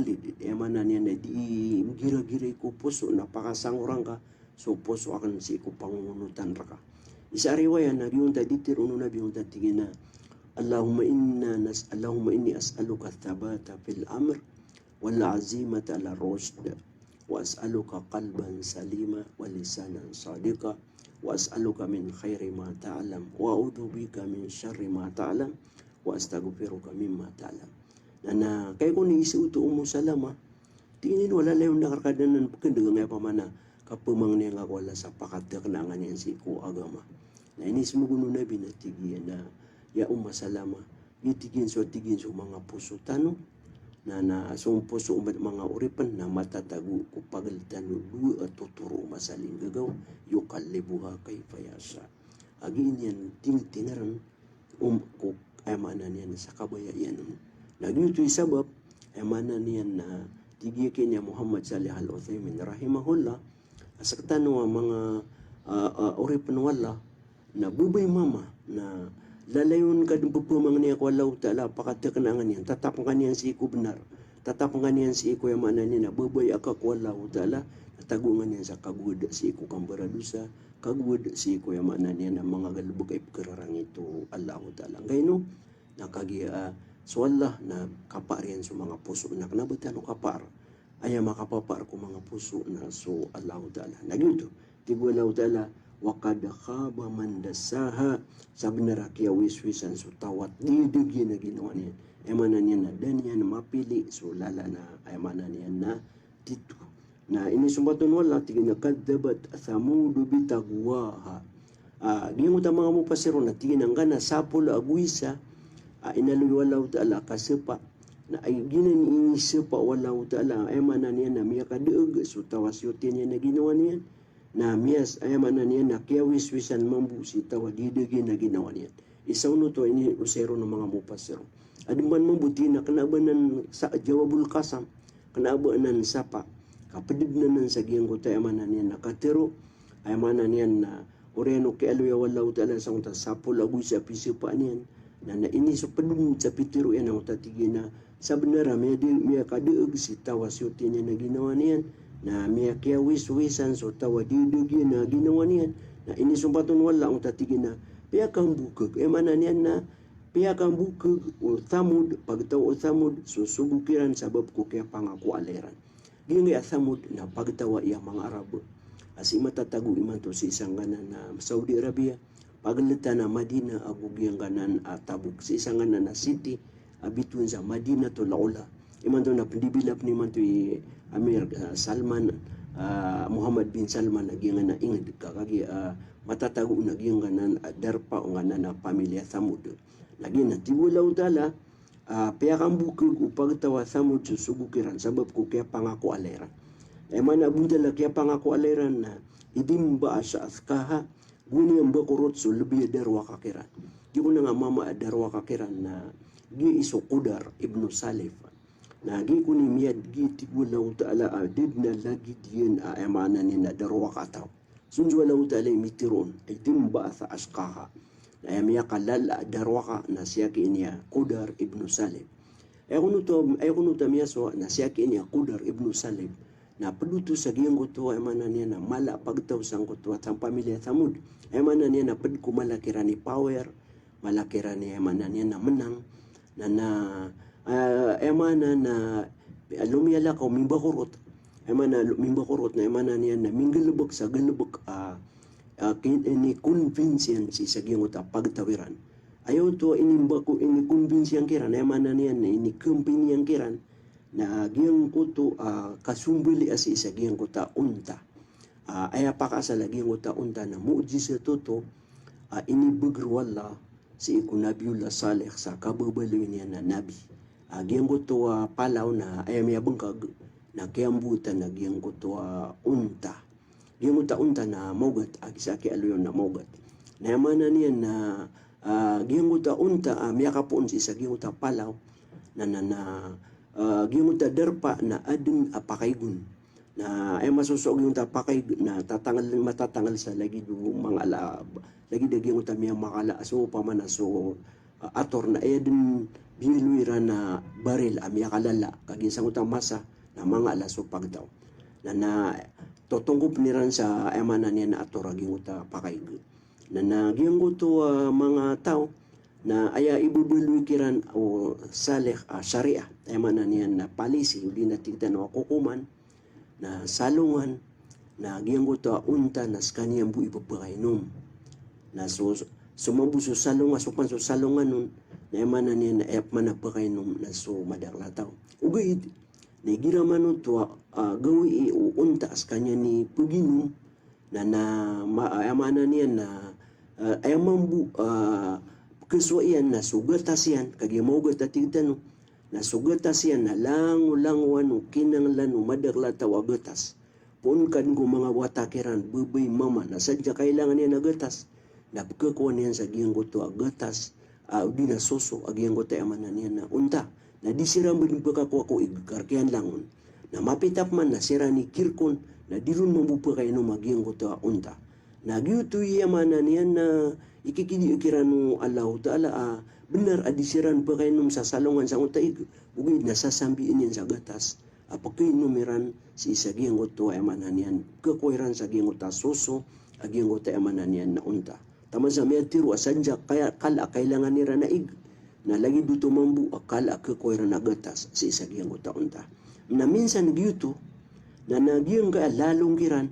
[SPEAKER 3] amana niya na di gira-gira ko puso napakasangurang ka so puso akan si ko pangunutan ra ka. Isa riwaya na yung taditir uno na yung tatigina Allahumma inni as'aluka thabata fil amr wal azimata ala rushd wa as'aluka qalban salima wa lisanan sadiqa wa as'aluka min khairi ma ta'lam wa a'udzu bika min syarri ma ta'lam wa astaghfiruka mimma ta'lam. Na kay ko ni isi uto Salama tingin wala layon nakarkadanan pagkandagang nga pamana kapamang niya nga wala sa pakatak na nga niyan si ko agama. Na inis mo guno na binatigiyan na ya Salama itigin so mga puso tano na so puso mga uripan na matatago ko pagalitan lu at tuturo masaling gagaw yukallibuha kay payasa agin yan tinaran ko ayamanan yan sa kabayayan na dito isabab ayamanan yan na tigikin niya Muhammad Salih Al-Uthaymin rahimahullah sa katano mga uripan wala na bubay mama na lalayon ka dun pupumang niya ko Allah Ta'ala pakatak na nga niyan tatapangan niyan si Iko benar tatapangan niyan si Iko yamanan niya na bubay aka ko Allah Ta'ala natagungan niyan sa kagud si Iko kang baradusa kagud si Iko yamanan niya na mga galubog ay pagkararang ito Allah Ta'ala ngayon nakagia so Allah na kapar yan sa mga puso na kanabatan o kapar ay makapapar ko mga puso na so Allah Ta'ala nagyuto tigo Allah Ta'ala wakad khaba man dasaha sabi na rakiya wiswisan so tawat didigin na ginawa niya emanan niya na dan yan mapili so lala na emanan niya na titu. Na ini sumbatun wala tigina kadzabat thamudu bitagwaha. Gingo ta mga mupasiro na tigina nga na sapol aguisa inaluy wala ta'ala kasepa na ay ginan ini sepa wala ta'ala ay manan niya na miya kadeug so tawas yotin niya na ginawa niya na miyas ay manan niya na kiyawis-wisan mambu si tawa didegi na ginawa niya. Isaw no to ini usero ng mga mupasiro. Adimban mabuti na kanabanan sa jawabul kasam, kanabanan sapa, kapadibnanan sa giyang ko tayo manan yan nakatero, ay manan yan na oreno ke aluya walaw ta'ala sa unta sapol agoy sa pisipa niyan, na nainiso padun sa pitiro yan ang utatigi na sa benara miya kadeeg si tawa siyuti niya na ginawa niyan, na miya kaya wis-wisan so tawa didegi na ginawa niyan, na inisumbatun wala ang utatigi na piya kang bukag, ay manan yan na piya kang bukag o thamud, pagtaw o thamud, susubukiran sabab ko kaya pangako aleran. Gini thamud na pagtawa iya mga Arabo. Asi matatago iman to si isang ganan na Saudi Arabia, paglita na Madina agugiyang ganan tabuk. Si isang ganan na city, abitun sa Madina to Laula. Iman to na pindibilap ni man to Amir Salman, Muhammad bin Salman, naging na ingid kakagi matatago naging ganan darpa o ganan na pamilya Thamud. Lagi na tiwalaw tala, piya kang bukag upag tawa Thamud susubukiran sabab ko kaya pangako aleran. Ay man abundala kaya pangako aleran na idimba sa askaha, guni ang bakurot so lubi darwa kakiran. Di ko na nga mama darwa kakiran na gi iso Qudar ibnu Salif. Na gi ko ni miyad gi tiwalaw tala adid na lagi diyan ayamanan ni na darwa kataw. Sunjwalaw tala imitiron ay dimba sa askaha. Na miya kalal darwa ka na siya niya Qudar ibnu Salib. Ay kuno to miya so na siya niya Qudar ibnu Salib. Na peduto sa giyang kuto ay manan niya na mala pagtaw sang kuto at ang pamilya Thamud. Ay manan niya na pedko malakira ni power, malakira ni ay manan niya na menang, ay manan na lumiyala ka mimbakurot. Ay manan mimbakurot na ay manan niya na minggalubog sa galubog ini convincency sa giyang uta pagtawiran. Ayaw to inimba ko ini convince yang kiran ay manan niyan na ini company yang kiran na giyang kuto kasumbili asi sa giyang kuta unta. Ay apakasa lagi giyang kuta unta na mu'jiza toto ini begrwala si iku Nabiullah Saleh sa kababaloy niya na nabi. Giyang kuto palaw na ay may bangkag na kiyambutan na giyang kuto unta. Giyang unta na mogat, agisaki aluyon na mogat. Na mana niya na giyang unta miyakapon si isa giyang palaw na giyang darpa na adin apakaygun. Na ay masusog yung tapakay na matatangal sa lagi do mga alab. Lagi da giyang miya makala aso paman aso ator na edin biluira na baril miyakalala kagisang masa na mga alaso pagdaw. Na totongkop niran sa emanan niya na ato raging uta pakayg. Na nagyang uto mga tao na aya ibubuloy kiran o salih syariah. Emanan niya na palisi, hindi na tigtan o kukuman, na salungan, na nagyang uto unta na skanyang bu ibabakainom. Na sumabuso salungan, supan so salungan nun, na emanan niya na epman na bakainom na so madarlataw. Ugayid, nagira man to gawi unta as kanya ni paginom na maayamanan niya na ayamambu keswaian na sugatasian kagi maugat atigtan na sugatasian na langwan kinanglan madarlataw agatas pun kan ko mga watakiran bebay mama na sadya kailangan niya nagatas na pagkakuan niya sa giyang ko to agatas di na soso agiyang ko tayo manan niya na unta na di sira mo din pagkakuha ko ikarkihan langon na mapitap man na sira ni kirkon na di rin mabupa kayo no magiyang ko ta unta na giyuto yaman na niyan na ikikidi-ikiran mo Allah ta'ala benar adi siran pa kayo sa salongan sa unta ugay nasasambiin yan sa gatas apakay numeran si isa giyang ko to yaman na niyan kakuiran sa giyang ko ta soso agiyang ko ta yaman na niyan na unta tama sa may tiro asanja kaya kailangan nira na na lagi dito mambu akala kakuiran na gatas si isa giyang ko ta unta na minsan giyuto na nagyang ka lalong kiran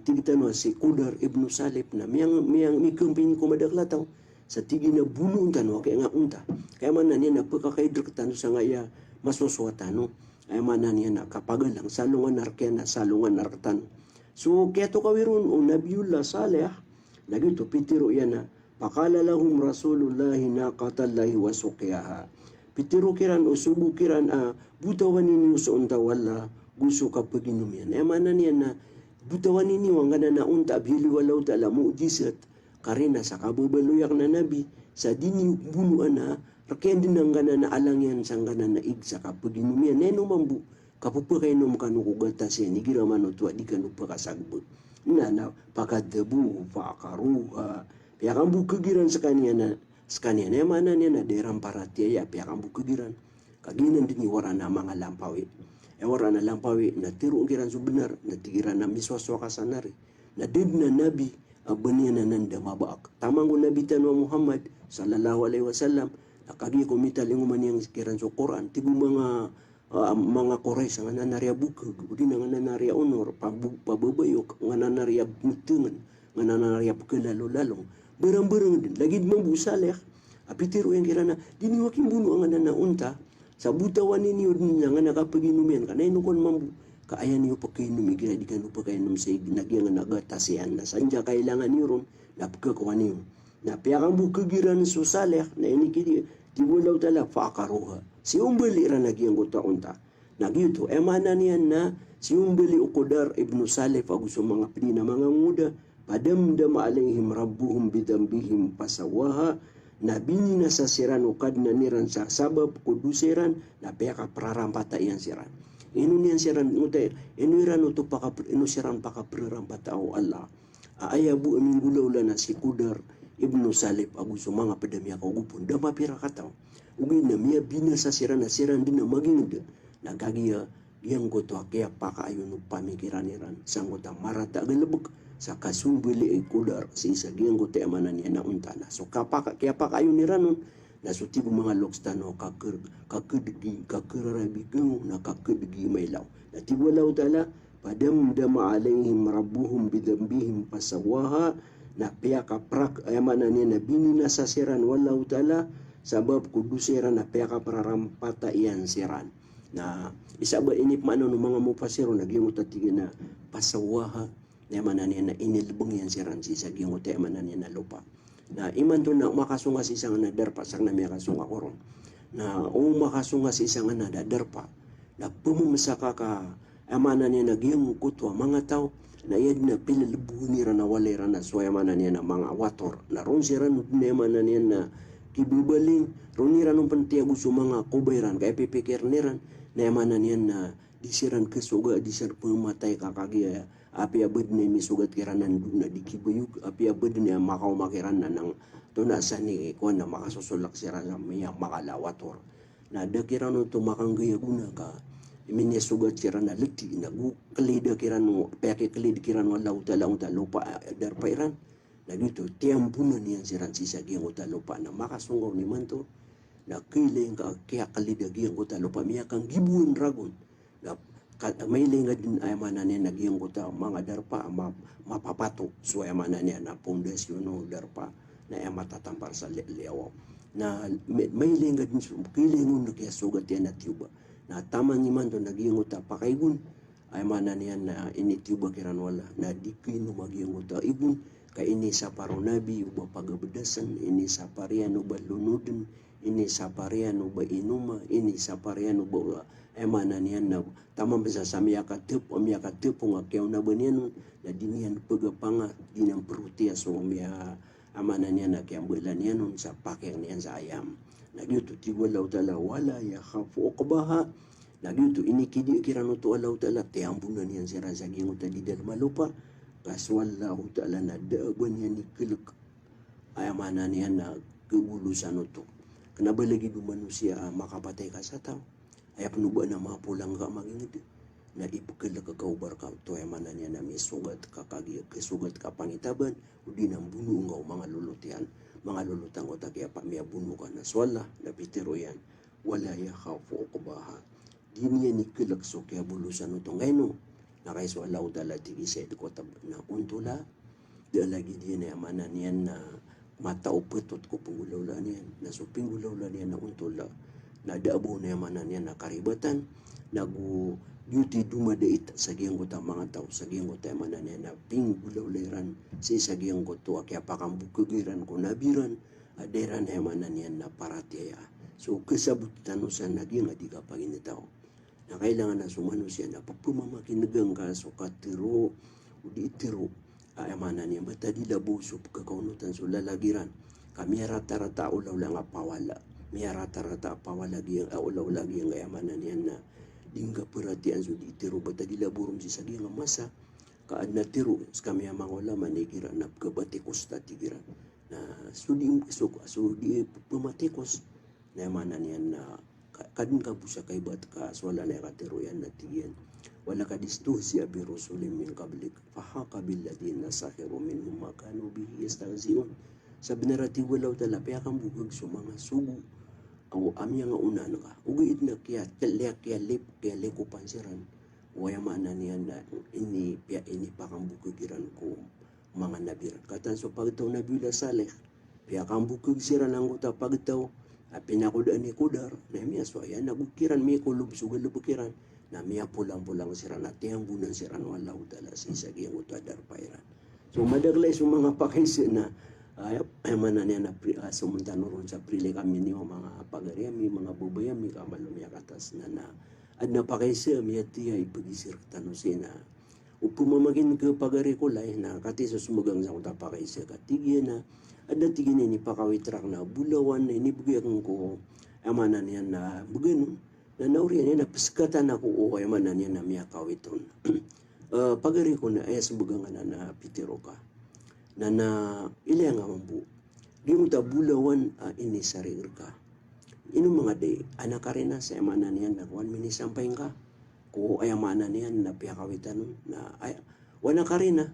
[SPEAKER 3] tigtan si Qudar ibnu Salib na miyang mikumpin ko madaklataw sa tigi na bunong tanwa kaya nga unta kaya man na niya napakakaidrak tanong sa ngaya masoswatan no ay mana niya na kapagalang salungan narken na salungan narkatan. So kaya to kawirun o Nabiullah Saleh nagito pitiro yan na pakala lahum rasulullahi naqatallahi wa suqiyaha. Pitiro kiran o subu kiran butawan ninyo sa unta wala gusto ka paginom yan. Ay mana niya na butawan ninyo ang gana na unta abhili walaw tala mu'jizat karina sa kabubaluyak na nabi sa dini bunuan na raken din ang gana na alang yan sang gana na igsa kapaginom yan. Neno mambu kapupa kayo nung kanukugata siya ni giraman o tuwa di kanupa kasagbot. Na pakadabu pakaruha piakambu kegiran sa kanya na mana niya na derang paratiya piakambu kegiran kaginan din warana mga lampawi warana lampawi na tiro kiran subenar na tigiran na miswaswa kasanari na din na nabi abaniya na nanda mabaak tamang ko nabi tanwa Muhammad sallallahu alaihi wasallam nakagi komita linguman yang kiran sa Quran tibu mga Quraysh nga nanarya bukag udi nga nanarya honor pababayok nga nanarya mutungan nga nanarya pagkalalo-lalong berang-berang din lagi mambu Saleh apitiro yang kirana dini waking buno nga nanaunta sa butawan ninyo din nga nakapaginumian kanay nukon mambu kaayan niyo pagkainom igira di kanu pagkainom sa ignagya nga nagatasian na sanja kailangan niyo ron na pagkakuha niyo na piyakang bukagiran so Saleh na inikidi tiwalaw tala faakaruha si umbali ra nagyang unta nagyuto emana niyan na si umbali Uqdar ibnu Salih aguso mga pinina mga muda padamdam alaihim rabbuhum bidambihim pasawaha nabini na sa siran ukad na niran sa sabab kuduseran na peka prarampata iyan siran inu niyan siran utay inu iran uto inu siran paka prarampata o Allah aayabu aminggulaw na si Qudar ibnu Salih aguso mga padamya kaugupon dama pira kataw ugin na miya binasa siran na siran din na maging nagagiya yang goto kaya pakayo no pamikiran niran sanggota marata galebek sa kasumbili ay Qudar sa isa giyang goto emanan niya na untana so kaya pakayo niran nun nasutibo mga lokstano kakirarabi kung nakakidigi may law natibo law tala padamdama alaihim rabbuhum bidambihim pasawaha na pia kaprak emanan niya na binina sa siran walaw tala sabab kuduseran na peka prarampata iyan siran na isa ba inip mano ng mga mupasiro nagyungot at na pasawaha na manan niya na inilbong yan siran si sa gyungot at manan niya na lupa na iman to na makasunga si isang na darpa sang na may kasunga koron na makasunga si isang na darpa na pumumasaka ka amanan niya na gyung kutwa mga tao na iyad na pilalibuhin nira na walera na so amanan niya na mga wator na ron siran na amanan niya na kibubaling roniran ng pantiago sa mga kubayran kaya pipikir niran na yamanan yan na disiran kesuga disir pematay kakagia api abad na misugat kiranan na dikibayug api abad na makaw makiran na ng tunasan ni kuan na makasusulak siran sa mayang makalawator na dakiran ito makanggaya guna ka iminya sugat siran na liti na kalida kiran peke kalida kiran wala utalang lupa darpairan na dito tiampunan niyan siran sisa giyang utalupa na makasungaw ni manto na kiling ka kaya kalida giyang utalupa miya kang gibuan ragon na may lingad din ay mana niya na giyang uta mga darpa mapapato so ay mana niya na pundasyon no darpa na ay matatampar sa liawaw na may lingad din kilingon na kaya sugat yan na tiyuba na taman ni manto na giyang uta pakaigun ay mana niya na initiyuba kiran wala na di kino magiyang uta igun kay ini sa nabi uba pagabedasan ini sa parian uba lunuden ini sa parian uba inuma ini sa parian uba emanan yan na tamang bisa sa miyaka tepo nga kaya na banyan na dinihan pagapanga dinang perutia so miya amanan yan na kaya bulan yan sa pakyang niyan sa ayam nagyuto tigwalaw tala wala ya khafu uqbaha nagyuto ini kidi kirano to alaw tala tiambunan yan si razagi nguta di dal malupa kaswallahu ta'ala na daaban yan ni kilak ay amanan yan na kebulusan ito kenapa lagi du manusia makapatay ka sa tao ay penuba na mga pulang ka magingid na ipagkala ka kaubar ka ito ay amanan yan na may sugat ka kasugat ka pangitaban o di nang buno nga mga lulutian mga lulutang o takya pa may buno ka na swala na pitero yan wala ya khafu uqbaha di niya ni kilak so kaya bulusan ito ngayon nakaiso alaw dala tigi sa ko na untula da lagi dia na amanan yan na matao petot ko pungulaw niyan na suping gulaw niyan na untula na dabo na yamanan yan na karibatan nagu duty dumadait sa giyang ko mga tao sa giyang ko yamanan yan na ping bulawleran si sa giyang ko to kaya pakambukugiran ko nabiran aderan yamanan yan na paratiya. So kasabutan sa naging adiga paginitaw na kailangan na sumano siya na pagpumamakinagaang ka so katiro o di itiro ayamanan yan bata di labuso pagkakaunutan so lalagiran kami rata-rata ulaw lang apawala may rata-rata apawala giyang ulaw lagi ang ayamanan yan na dingga perhatian so di itiro bata di laburum si sagi nga masa kaad na tiro kami ang mga ulaman igira na pagkabatikos na tigiran na so di pumatikos na ayamanan yan na kadin ka po siya kay bat ka so wala na katiruyan na tiyan wala ka disto siya bi rusulim min kablik fahaka billadin nasahiru minhum makanu bihi yastahziun sa binarati walaw tala paya kang bugag so mga sugu ang amya nga unan ka ugiit na kaya kaya leko pansiran waya manan yan na ini pa kang bugagiran ko mga nabir katan so pagtaw nabila saleh paya kang bugag siran ang uta pagtaw pinakudaan ni kudar na miya so ayan nagukiran miya kulub sugal lubukiran na miya pulang-pulang siran at yung bunan siran walaw tala sa isagi ang utadar pairan so madaglay so mga pakisi na ay manan yan na sumuntan ron sa prile kami ni mga pagariyami mga bubayami kamalum ya katas na ad na pakisi miya tiya ipagisir tanusin na upumamagin ke pagari kulay na katisos mugang sa kuta pakisi katigyan na ada tigin ini pakawitrak na bulawan na inibigyan ko amanan yan na bugan na nauriyan yan na piskatan ako o amanan yan na miya kawiton pagari ko na ay subugang na pitiro ka na ilang nga mambu di mo ta bulawan ini sarir ka ino mga day anak ka rin na sa amanan yan na 1 minute sampay ka ko ay amanan yan na piya kawitan na ay wana ka rin na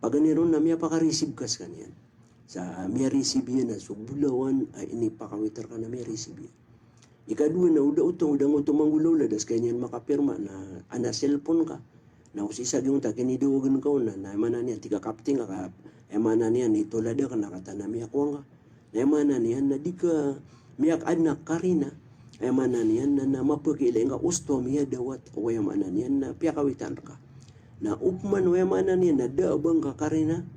[SPEAKER 3] paganiron na miya pakarisib kas kanyan sa miya receive na so bulawan ay ini pakawitar ka na miya receive ikadua na udang mangulaw ladas kanyan makapirma na ana cellphone ka na usisag yung takiniduwagan ka na emana niya tiga kapting ka emana niya nito lada ka nakata na miya kuwang ka na emana niya na di ka miyak anak karina emana niya na mapagilay nga usto miya dawat o emana niya na piyakawitan ka na upman o emana niya na daabang ka karina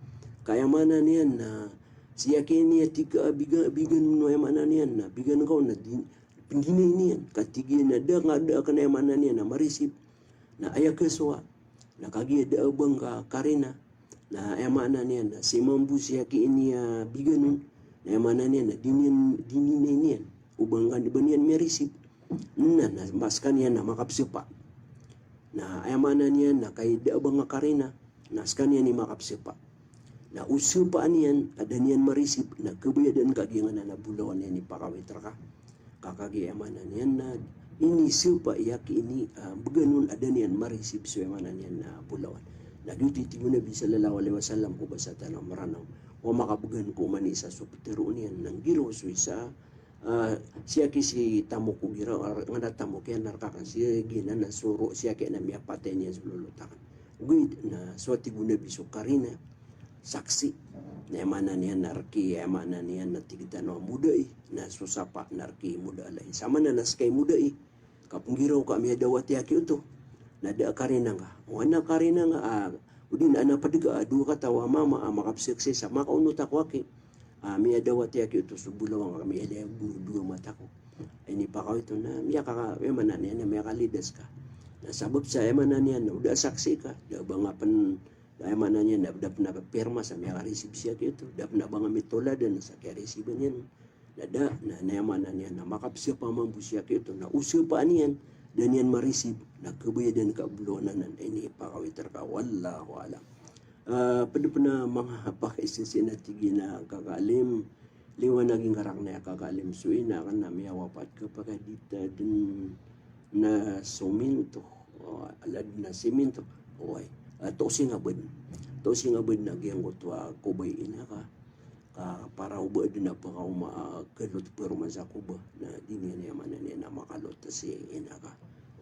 [SPEAKER 3] kaya mana niya na siya kini tika bigan no emana niya na bigan ko na pinggini niya katigin na da ka na emana niya na marisip na ayak keswa na kagi da abang ka karina na emana niya na si mambu siya kini bigan na emana niya na dinin niya ubang kan dibanian marisip na mas kaniya na makapsipa na emana niya na kay da abang ka karina na skaniya ni makapsipa na usupaan niyan ada niyan marisip na kebayadan kagiangan na bulawan niyan ni pakawitra ka kakagiamanan niyan na ini supa yaki ini beganun ada niyan marisip so emanan niyan na bulawan na duti ti Nabi sallallahu alaihi wasallam ko basa tanang maranaw o makabugan ko man isa so petero niyan nang giro so isa siya kisi tamo ko gira nga tamo kaya narkakan siya gina na suro siya kaya na miyapatay niyan sa lulutakan gud na so ti Nabi so karina saksi na emana niya narki emana niya na tigitan no muda na susapa narki muda alay sama na naskay muda kapungiraw kami dawat yaki ito na da karina nga wana karina nga udin ana padiga dua katawa mama makapsikse sa makaunot ako aki miya dawat yaki ito subulaw kami ele dua mata ko ini pakaw ito na miya kaka emana niya na miya kalidas ka na sabab sa emana niya na udah saksi ka da bangapan dahil mana niya na perma sa mga karisib siya kito. Dahil na bang mitola din sa karisiban niyan. Dada na naman niya na makapsiya pa mambu siya kito. Na uso pa niyan. Dan yan marisib. Nagkabayadan ka bulonan na ini pakawitar ka. Wallahu alam. Pwede pa na mga pakaisinsin na tigi na kakalim. Liwa naging karang na kakalim. So inakan na may awapat ka pagkadita din na suminto. Alad na siminto. Okay. Tosi nga bud nagyang utwa kubay ina ka para uba din na pa kalot pero man sa kuba na dini niya man na makalot si ina ka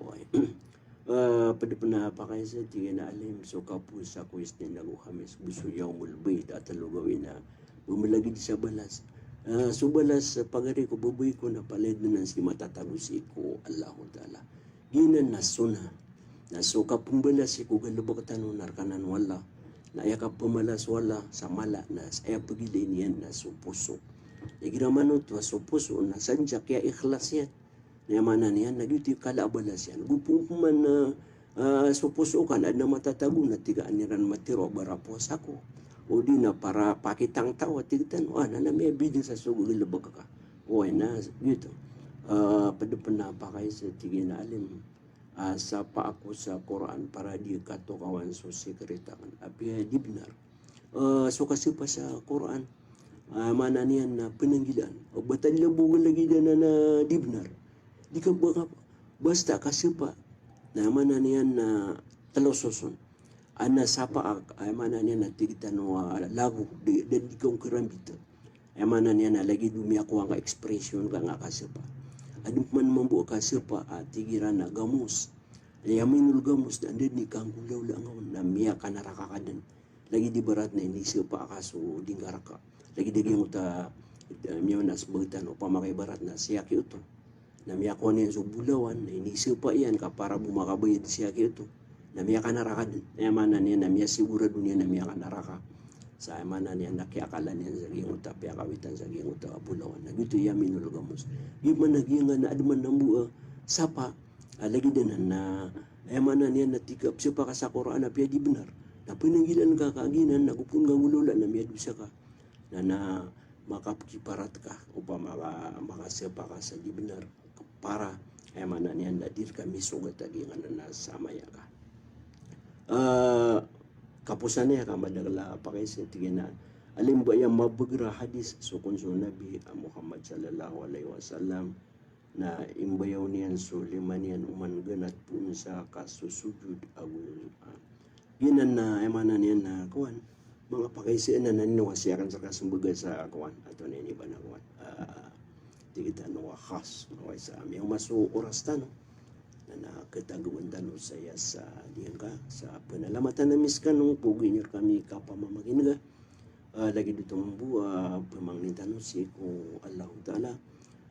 [SPEAKER 3] okay pwede pa na pa kayo sa tingin na alim so kapus sa kuis din lagu hamis gusto yaw mulbay at alugawin na bumilagid sa balas Subalas pagari ko bubuy ko na palid na si matatagusi ko Allah Ta'ala. Ginan na suna. Na suka pumbalas ko galubak tanong narkanan wala. Na ayakap pumalas wala sa mala na ayap pagilin yan na supuso. Nagiraman ito supuso na sadya kaya ikhlas yan. Nayamanan yan nagyuti kalabalas yan. Gupuman na supuso kan na matatago na tigaan niran matiro barapos ako. O di na para pakitang tao at tigtan, na may bidin sa sugo gilabag ka. O na, gitu. Padapan na pa kayo sa tigin na alim. Sa pa ako sa Quran para di katukawan so sekretakan. Api di benar. So kasi pa sa Quran, mana niyan na penanggilan. O batal labugan lagi na di benar. Di ka basta kasi pa, na mana niyan na talososon. Ana sapa ay mana niya na tigitan lagu di kong kerambita ay mana niya na lagi dumi ako ang ekspresyon ka nga kasapa adun man mambu kasapa tigiran na gamus ay aminul gamus dan ni kang gulaw lang na miya ka narakakadan lagi di barat na hindi sipa akaso dingaraka lagi di yung ta miya na sebutan o pamakay barat na siyaki ito na miya ko niyan so bulawan na hindi sipa iyan ka para bumakabayad siyaki ito namiya ka naraka mana niya namiya sigura dunia namiya ka naraka sa mana niya nakiakalan niya sa ginguta piakawitan sa ginguta bulawan na gitu ya minul gamus gimana ginga na adman nambu sapa lagi din na mana niya natikap siya pa ka sa Quran na di benar na pinanggilan ka kaginan nagupun ka ulula namiya dusa ka na makapakiparat ka upama makasipa ka sa di benar para mana niya nadir kami sugat lagi nga na samaya ka kapusan niya kamadagla pa kayo sa tigina alim ba yung mabagra hadis sukun so Nabi Muhammad sallallahu alaihi wasallam na imbayaw niyan so liman niyan uman ganat pun sa kasusujud agul ginan na emana niyan na kuan mga pakaisian na naniniwasyakan sa kasumbaga sa kuan ato na ini ba na kuan tigita no khas no sa aming masu oras tano na nakataguan tanong saya sa diangka sa penalamatan na miskanong puginir kami kapamamakin lagi dito mambu pemangnin tanong si ko Allah Ta'ala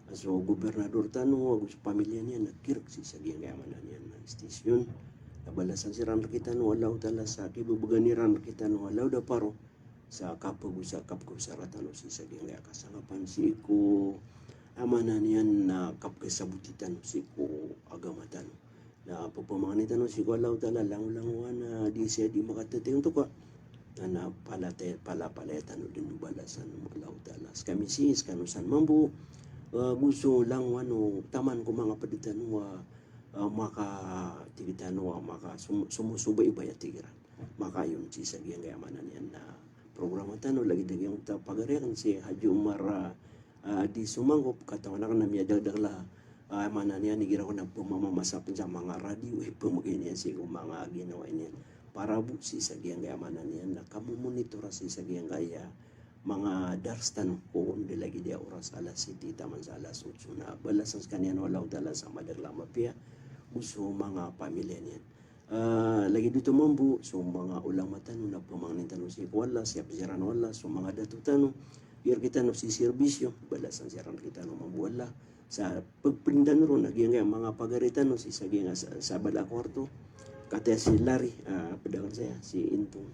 [SPEAKER 3] so gobernador tanong agus pamilya niya nagkirak si sa giyangamanan niya ng stasyon nabalasan si ran kita no Allah Ta'ala sa kibubuganiran kita no Allah da paro sa kapag-usakap ko sa ratano si sa giyang kasangapan si ko amanan yan na kapkasabutitan si ko agamatan na pagpamanitan si ko Allah Ta'ala lang-languan na di siya di makatating to ka na palapaletan din balasan Allah Ta'ala kami sis kanusan mambu gusto lang wano taman ko mga paditan maka tigitan maka sumusubay iba ya tigiran maka yun si sa giyang amanan yan na programa tanong lagi dagyang pagarian si Haji Umar di sumanggop katawan na namiya dagdagla mana niya nigira ko na pumamamasap sa mga radio pumagin niya si mga ginawa niya para buksi sa giyang mana niya na kamumonitor si sa giyang kaya mga darstan ko hindi lagi dia oras alas 7 taman sa alas 8 na balasan kaniya wala dala sa madagla mapia gusto mga pamilya niya lagi dito mambu so mga ulamatan na pumangnin tanong si wala siya pisiran wala so mga datutan biar kita no si serbisyo balasan siaran kita no mabuala sa pagprindan ron nagyang mga pagaritan no si saging sa bala kwarto kata si Larry pedagang saya si Intong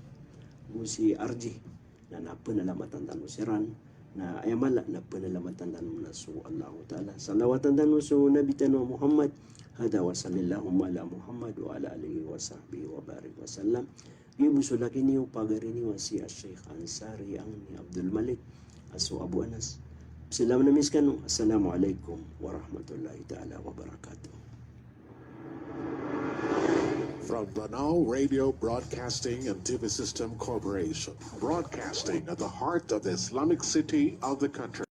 [SPEAKER 3] si RJ na napenalamatan tanu siran na ayamala napenalamatan tanu na su Allah Ta'ala salawatan tanu su Nabi tanu Muhammad hada wa sallallahu ala Muhammad wa ala alihi wa sahbihi wa barik wa sallam ibu sulakini pagarini wa si Syekh Ansari ang ni Abdul Malik Aso Abu Anas. Selamat namiskan. Assalamualaikum warahmatullahi ta'ala wabarakatuh.
[SPEAKER 1] From Banal Radio Broadcasting and TV System Corporation, broadcasting at the heart of the Islamic city of the country.